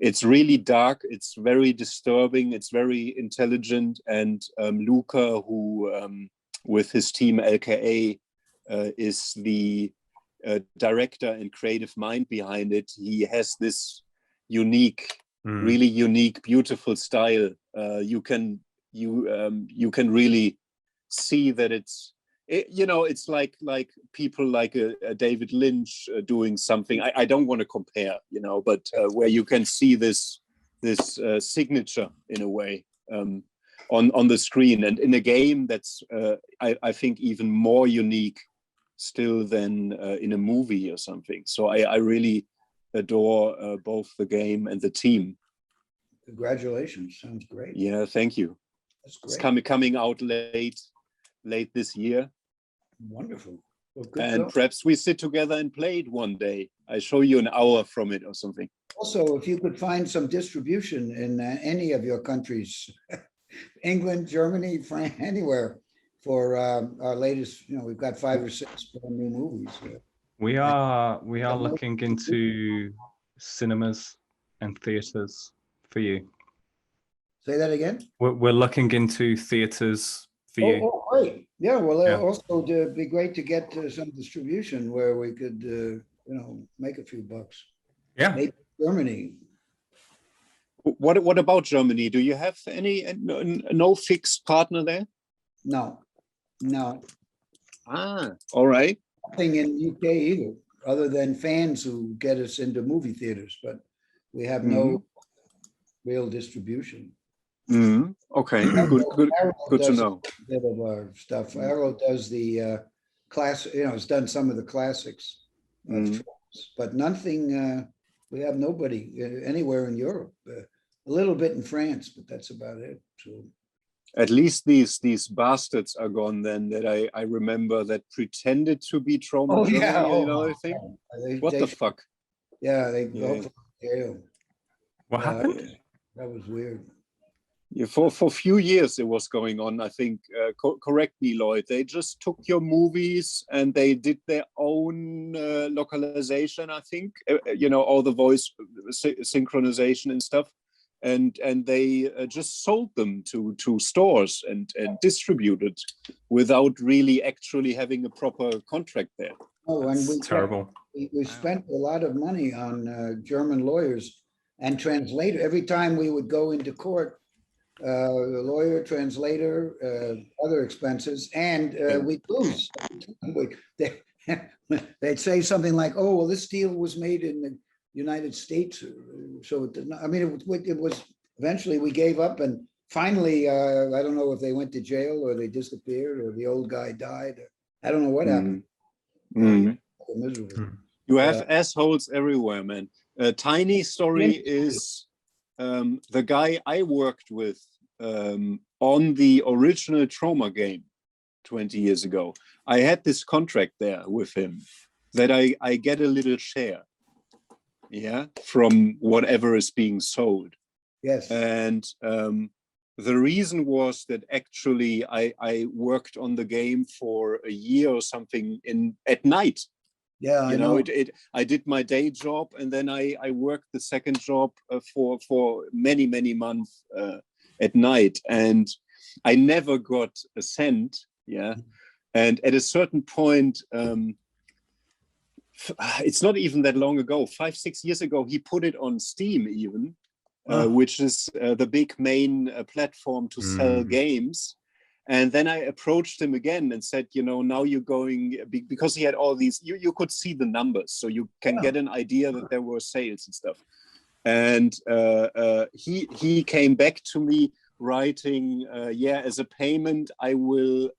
It's really dark. It's very disturbing. It's very intelligent. And Luca, who with his team LKA is the director and creative mind behind it. He has this really unique, beautiful style. You can really see that it's like people like a David Lynch doing something. I don't want to compare, but where you can see this signature in a way on the screen, and in a game that's I think even more unique still than in a movie or something. So I really adore both the game and the team. Congratulations! Sounds great. Yeah, thank you. That's great. It's coming out late this year. Wonderful. Well, good And job. perhaps we sit together and play it one day. I show you an hour from it or something. Also, if you could find some distribution in any of your countries, England, Germany, France, anywhere, for our latest, we've got 5 or 6 brand new movies. We are looking into cinemas and theaters for you. Say that again? We're looking into theaters for you. Oh, great. Yeah, well, Yeah. also it'd be great to get some distribution where we could, make a few bucks. Yeah. Maybe Germany. What about Germany? Do you have no fixed partner there? No. All right. Nothing in UK either, other than fans who get us into movie theaters, but we have no real distribution. Okay, good to know. A bit of our stuff. Arrow does the class, has done some of the classics, but nothing. We have nobody anywhere in Europe. A little bit in France, but that's about it. So at least these bastards are gone then, that I remember, that pretended to be Troma. I think. What the fuck? Yeah, they go for jail. What happened? That was weird. Yeah, for a few years it was going on, I think. Correct me, Lloyd. They just took your movies and they did their own localization, I think. All the voice synchronization and stuff. And they just sold them to stores and distributed without really actually having a proper contract there. Oh, and That's terrible. We spent a lot of money on German lawyers and translator. Every time we would go into court, lawyer, translator, other expenses, and we'd lose. They'd say something like, "Oh, well, this deal was made in the United States," so it did not. I mean, it was eventually we gave up, and finally, I don't know if they went to jail or they disappeared or the old guy died. I don't know what happened. Miserable. You have assholes everywhere, man. A tiny story is the guy I worked with on the original Troma game 20 years ago. I had this contract there with him that I get a little share. yeah, from whatever is being sold. Yes. And the reason was that actually I worked on the game for a year or something at night. Yeah, I You know. know, I did my day job, and then I worked the second job for many months at night, and I never got a cent. Yeah, and at a certain point, it's not even that long ago, 5-6 years ago, he put it on Steam even, which is the big main platform to sell games. And then I approached him again and said, you know, now you're going, because he had all these, you could see the numbers, so you can get an idea that there were sales and stuff. And he came back to me writing, yeah, as a payment, I will,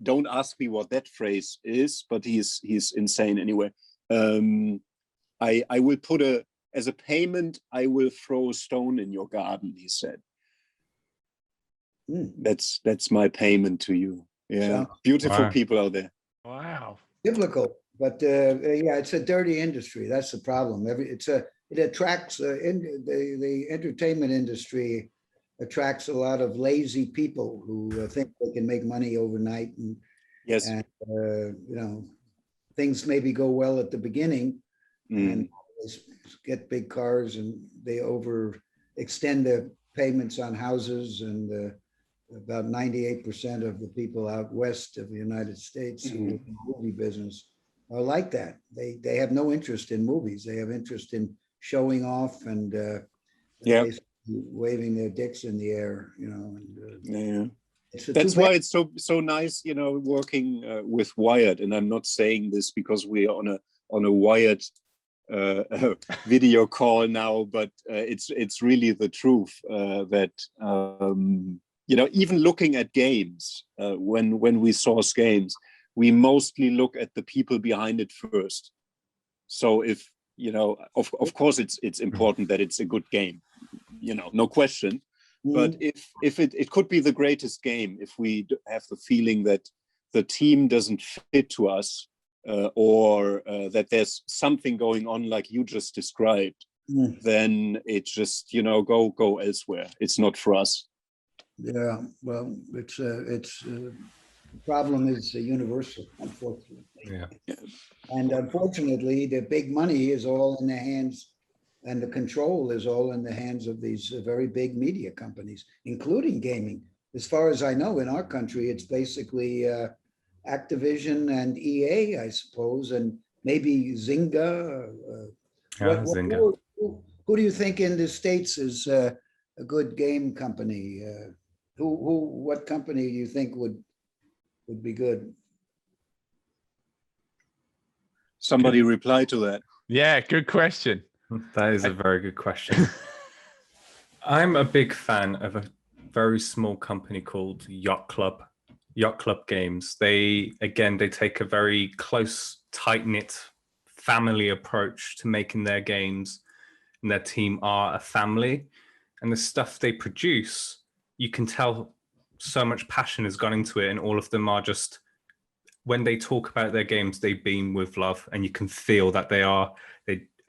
don't ask me what that phrase is, but he's insane anyway. I will put as a payment, I will throw a stone in your garden, he said. That's my payment to you. Yeah, beautiful people out there. Wow. Biblical, but yeah, it's a dirty industry. That's the problem. It attracts the entertainment industry attracts a lot of lazy people who think they can make money overnight, and yes, and you know, things maybe go well at the beginning, and they get big cars, and they extend the payments on houses, and about 98% of the people out west of the United States who are in the movie business are like that. They have no interest in movies. They have interest in showing off and basically waving their dicks in the air, you know. And, that's why it's so nice, you know, working with Wired. And I'm not saying this because we are on a Wired video call now, but it's really the truth that you know, even looking at games, when we source games, we mostly look at the people behind it first. So if, you know, of course it's important that it's a good game, you know, no question. But if it could be the greatest game, if we have the feeling that the team doesn't fit to us, or that there's something going on like you just described, then it just, you know, go elsewhere. It's not for us. Yeah, well, the problem is universal, unfortunately. Yeah. And unfortunately, the big money is all in the hands, and the control is all in the hands of these very big media companies, including gaming. As far as I know, in our country, it's basically Activision and EA, I suppose, and maybe Zynga. Zynga. Who do you think in the States is a good game company? What company do you think would be good? Somebody reply to that. Yeah, good question. That is a very good question. I'm a big fan of a very small company called Yacht Club Games. They take a very close, tight-knit family approach to making their games, and their team are a family. And the stuff they produce, you can tell so much passion has gone into it, and all of them are just, when they talk about their games, they beam with love, and you can feel that they are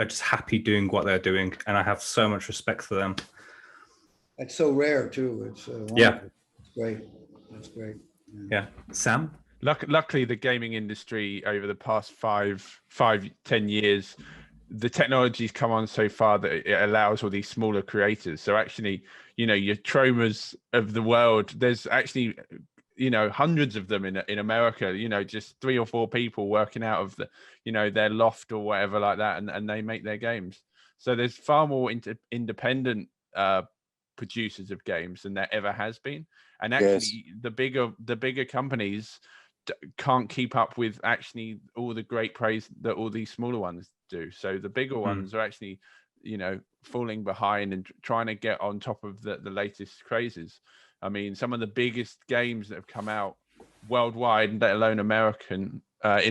just happy doing what they're doing, and I have so much respect for them. That's so rare too. It's wonderful. Yeah, it's great. That's great. Yeah, Sam. Luckily, the gaming industry over the past 10 years, the technology's come on so far that it allows all these smaller creators. So actually, you know, your Tromas of the world, there's actually, you know, hundreds of them in America, you know, just 3 or 4 people working out of their loft or whatever like that, and they make their games. So there's far more independent producers of games than there ever has been. And actually, the bigger companies can't keep up with actually all the great praise that all these smaller ones do. So the bigger ones are actually, you know, falling behind and trying to get on top of the latest crazes. I mean, some of the biggest games that have come out worldwide, let alone in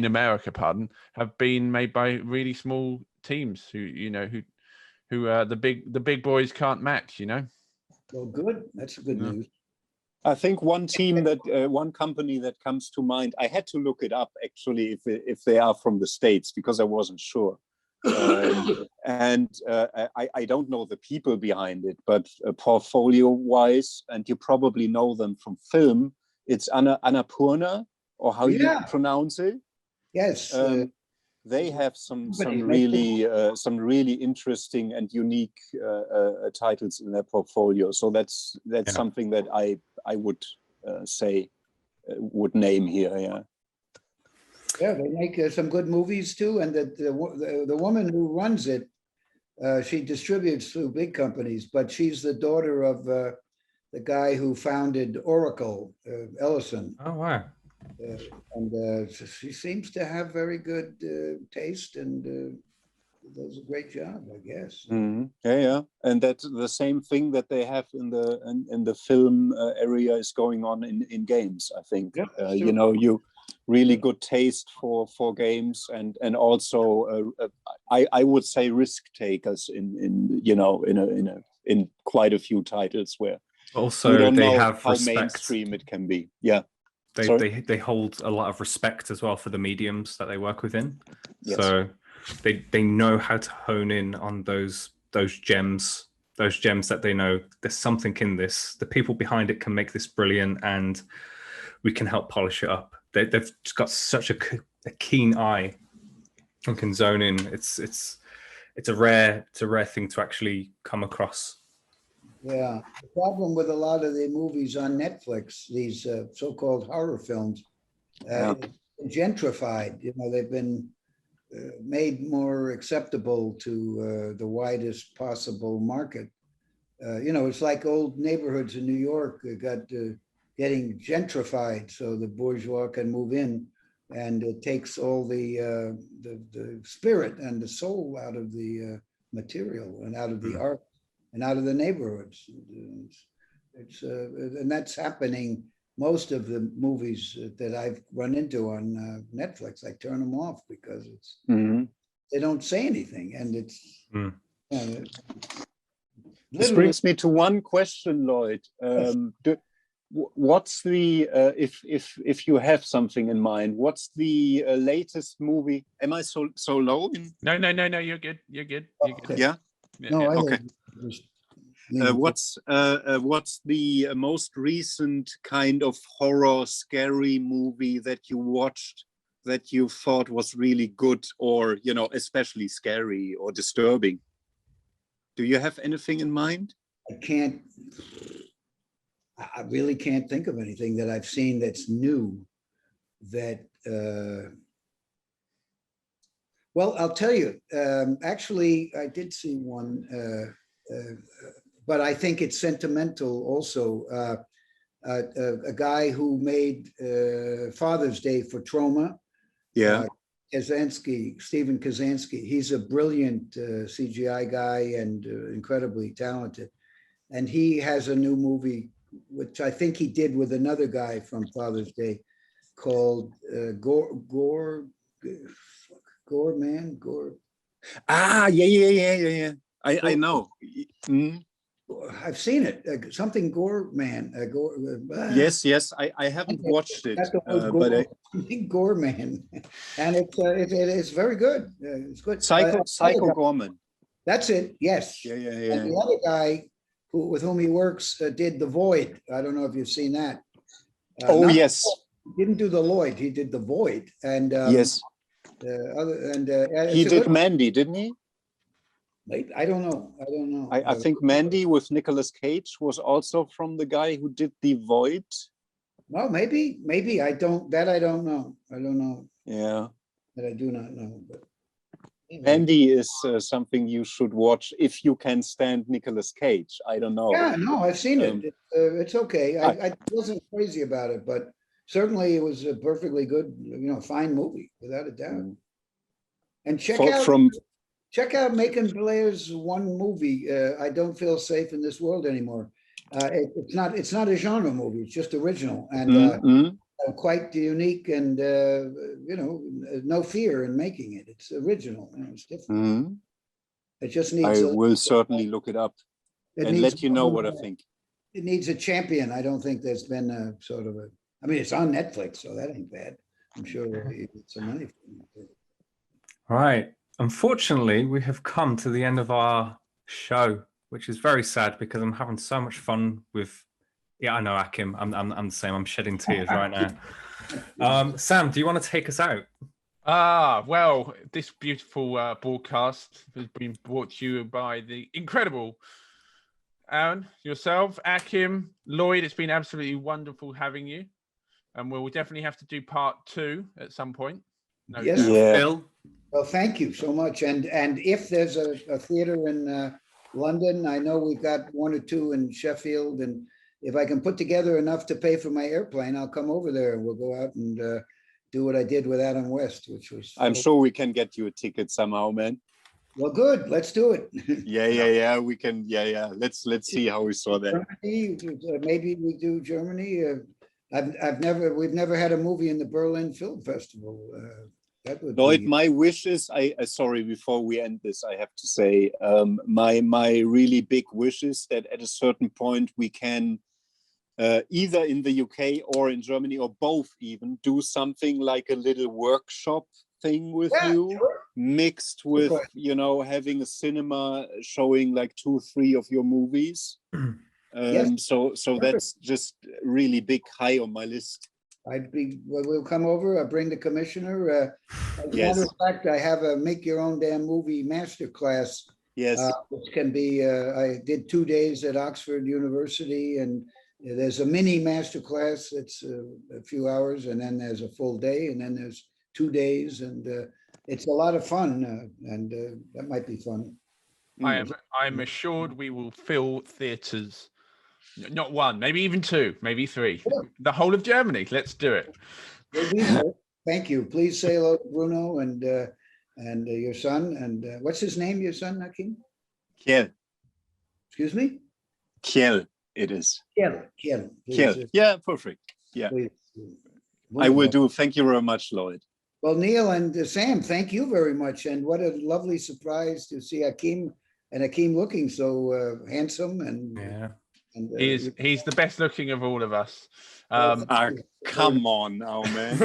America, have been made by really small teams who the big boys can't match, you know. Well, good. That's good news. I think one company that comes to mind, I had to look it up actually if they are from the States, because I wasn't sure. I don't know the people behind it, but portfolio-wise, and you probably know them from film, it's Annapurna, or how you pronounce it. Yes. They have some company, really interesting and unique titles in their portfolio. So that's something that I would say would name here. Yeah. Yeah, they make some good movies too, and that the woman who runs it, she distributes through big companies, but she's the daughter of the guy who founded Oracle, Ellison. Oh wow! And she seems to have very good taste, and does a great job, I guess. Mm-hmm. Yeah, and that's the same thing that they have in the film area is going on in games. I think you know, you really good taste for games, and also I would say risk takers in you know in quite a few titles where also you don't they know have how respect. mainstream it can be. Yeah. They hold a lot of respect as well for the mediums that they work within. Yes. So they know how to hone in on those gems that they know there's something in this. The people behind it can make this brilliant, and we can help polish it up. They've just got such a keen eye and can zone in. It's a rare thing to actually come across. Yeah, the problem with a lot of the movies on Netflix, these so-called horror films, gentrified. You know, they've been made more acceptable to the widest possible market. You know, it's like old neighborhoods in New York got getting gentrified so the bourgeois can move in, and it takes all the spirit and the soul out of the material and out of the art and out of the neighborhoods. It's and that's happening. Most of the movies that I've run into on Netflix, I turn them off because it's they don't say anything, and it's. This brings me to one question, Lloyd. What's the if you have something in mind? What's the latest movie? Am I so low? No, you're good. You're good. Okay. Yeah. No, okay. What's the most recent kind of horror, scary movie that you watched that you thought was really good, or you know, especially scary or disturbing? Do you have anything in mind? I really can't think of anything that I've seen that's new. That well, I'll tell you. Actually, I did see one. But I think it's sentimental also. A guy who made Father's Day for Troma. Yeah. Stephen Kazansky. He's a brilliant CGI guy and incredibly talented. And he has a new movie, which I think he did with another guy from Father's Day, called Gore. Ah, yeah. I know. I've seen it. Something Gore Man. Yes. I haven't watched it, but I think Gore Man, and it's very good. It's good. Psycho Gorman. That's it. Yes. Yeah. And the other guy with whom he works did The Void. I don't know if you've seen that. Yes. He didn't do the Lloyd. He did The Void, and yes. He did Mandy, didn't he? I don't know. I think Mandy with Nicolas Cage was also from the guy who did The Void. Well, maybe I don't know. Yeah. That I do not know. But Mandy is something you should watch if you can stand Nicolas Cage. I don't know. Yeah, no, I've seen it. It's okay. I wasn't crazy about it, but certainly it was a perfectly good, fine movie without a doubt. And check out Macon Blair's one movie. I Don't Feel Safe in This World Anymore. It's not a genre movie. It's just original and quite unique, and no fear in making it. It's original. It's different. It just needs. I will certainly look it up and let you know what I think. It needs a champion. I don't think there's been a sort of a. I mean, it's on Netflix, so that ain't bad. I'm sure it's some money for it. Right. unfortunately, we have come to the end of our show, which is very sad because I'm having so much fun with. Yeah, I know, Achim. I'm the same. I'm shedding tears right now. Sam, do you want to take us out? Well, this beautiful broadcast has been brought to you by the incredible Aaron, yourself, Achim, Lloyd. It's been absolutely wonderful having you. And we'll definitely have to do part 2 at some point. No Yes. doubt. Yeah. Phil? Well, thank you so much. And if there's a theater in London, I know we've got 1 or 2 in Sheffield, and if I can put together enough to pay for my airplane, I'll come over there and we'll go out and do what I did with Adam West, which was. I'm sure we can get you a ticket somehow, man. Well, good. Let's do it. Yeah. We can. Yeah. Let's see how we saw that. Germany, maybe we do Germany. We've never had a movie in the Berlin Film Festival. That would Lloyd, be. my wish is, sorry, before we end this, I have to say, my really big wish is that at a certain point we can, either in the UK or in Germany or both even, do something like a little workshop thing with you, sure. mixed with, Okay. having a cinema showing like 2 or 3 of your movies. Yes. So that's just really big, high on my list. We'll come over, I'll bring the commissioner. As a matter of fact, I have a make your own damn movie masterclass. Yes. Which can be, I did 2 days at Oxford University, and there's a mini masterclass that's a few hours, and then there's a full day, and then there's 2 days, and it's a lot of fun, and that might be fun. I'm assured we will fill theatres. Not 1, maybe even 2, maybe 3. Sure. The whole of Germany. Let's do it. Thank you. Please say hello to Bruno and your son. And what's his name, your son, Achim? Kiel. Excuse me? Kiel, it is. Kiel. Kiel. Yeah, perfect. Yeah. Please. I will do. Thank you very much, Lloyd. Well, Neil and Sam, thank you very much. And what a lovely surprise to see Achim looking so handsome and. Yeah. And, He's the best looking of all of us. Come on now, man.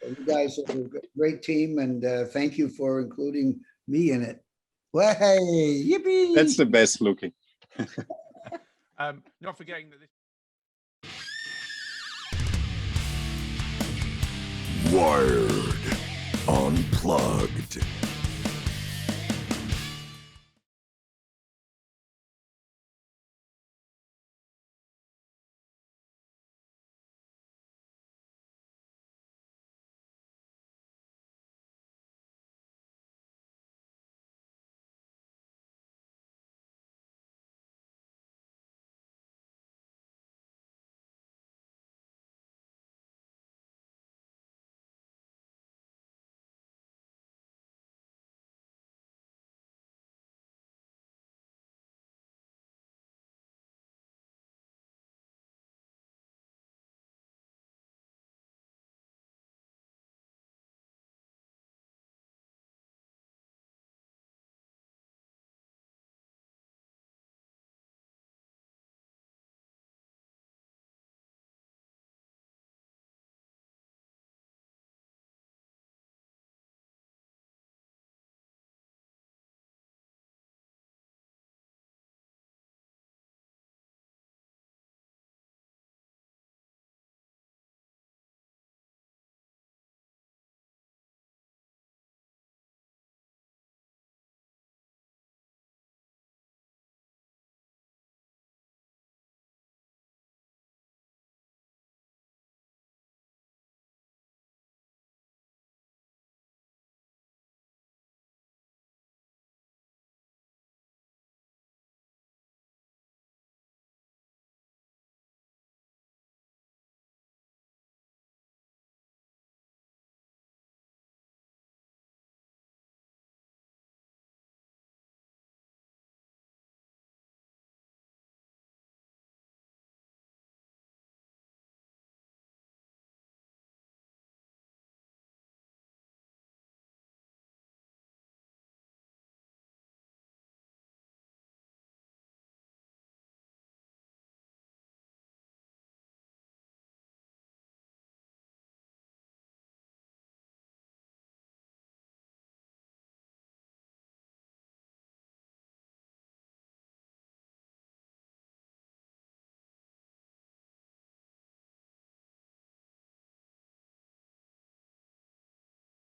You guys are a great team, and thank you for including me in it. Well, hey, yippee! That's the best looking. Not forgetting that this. Wired. Unplugged.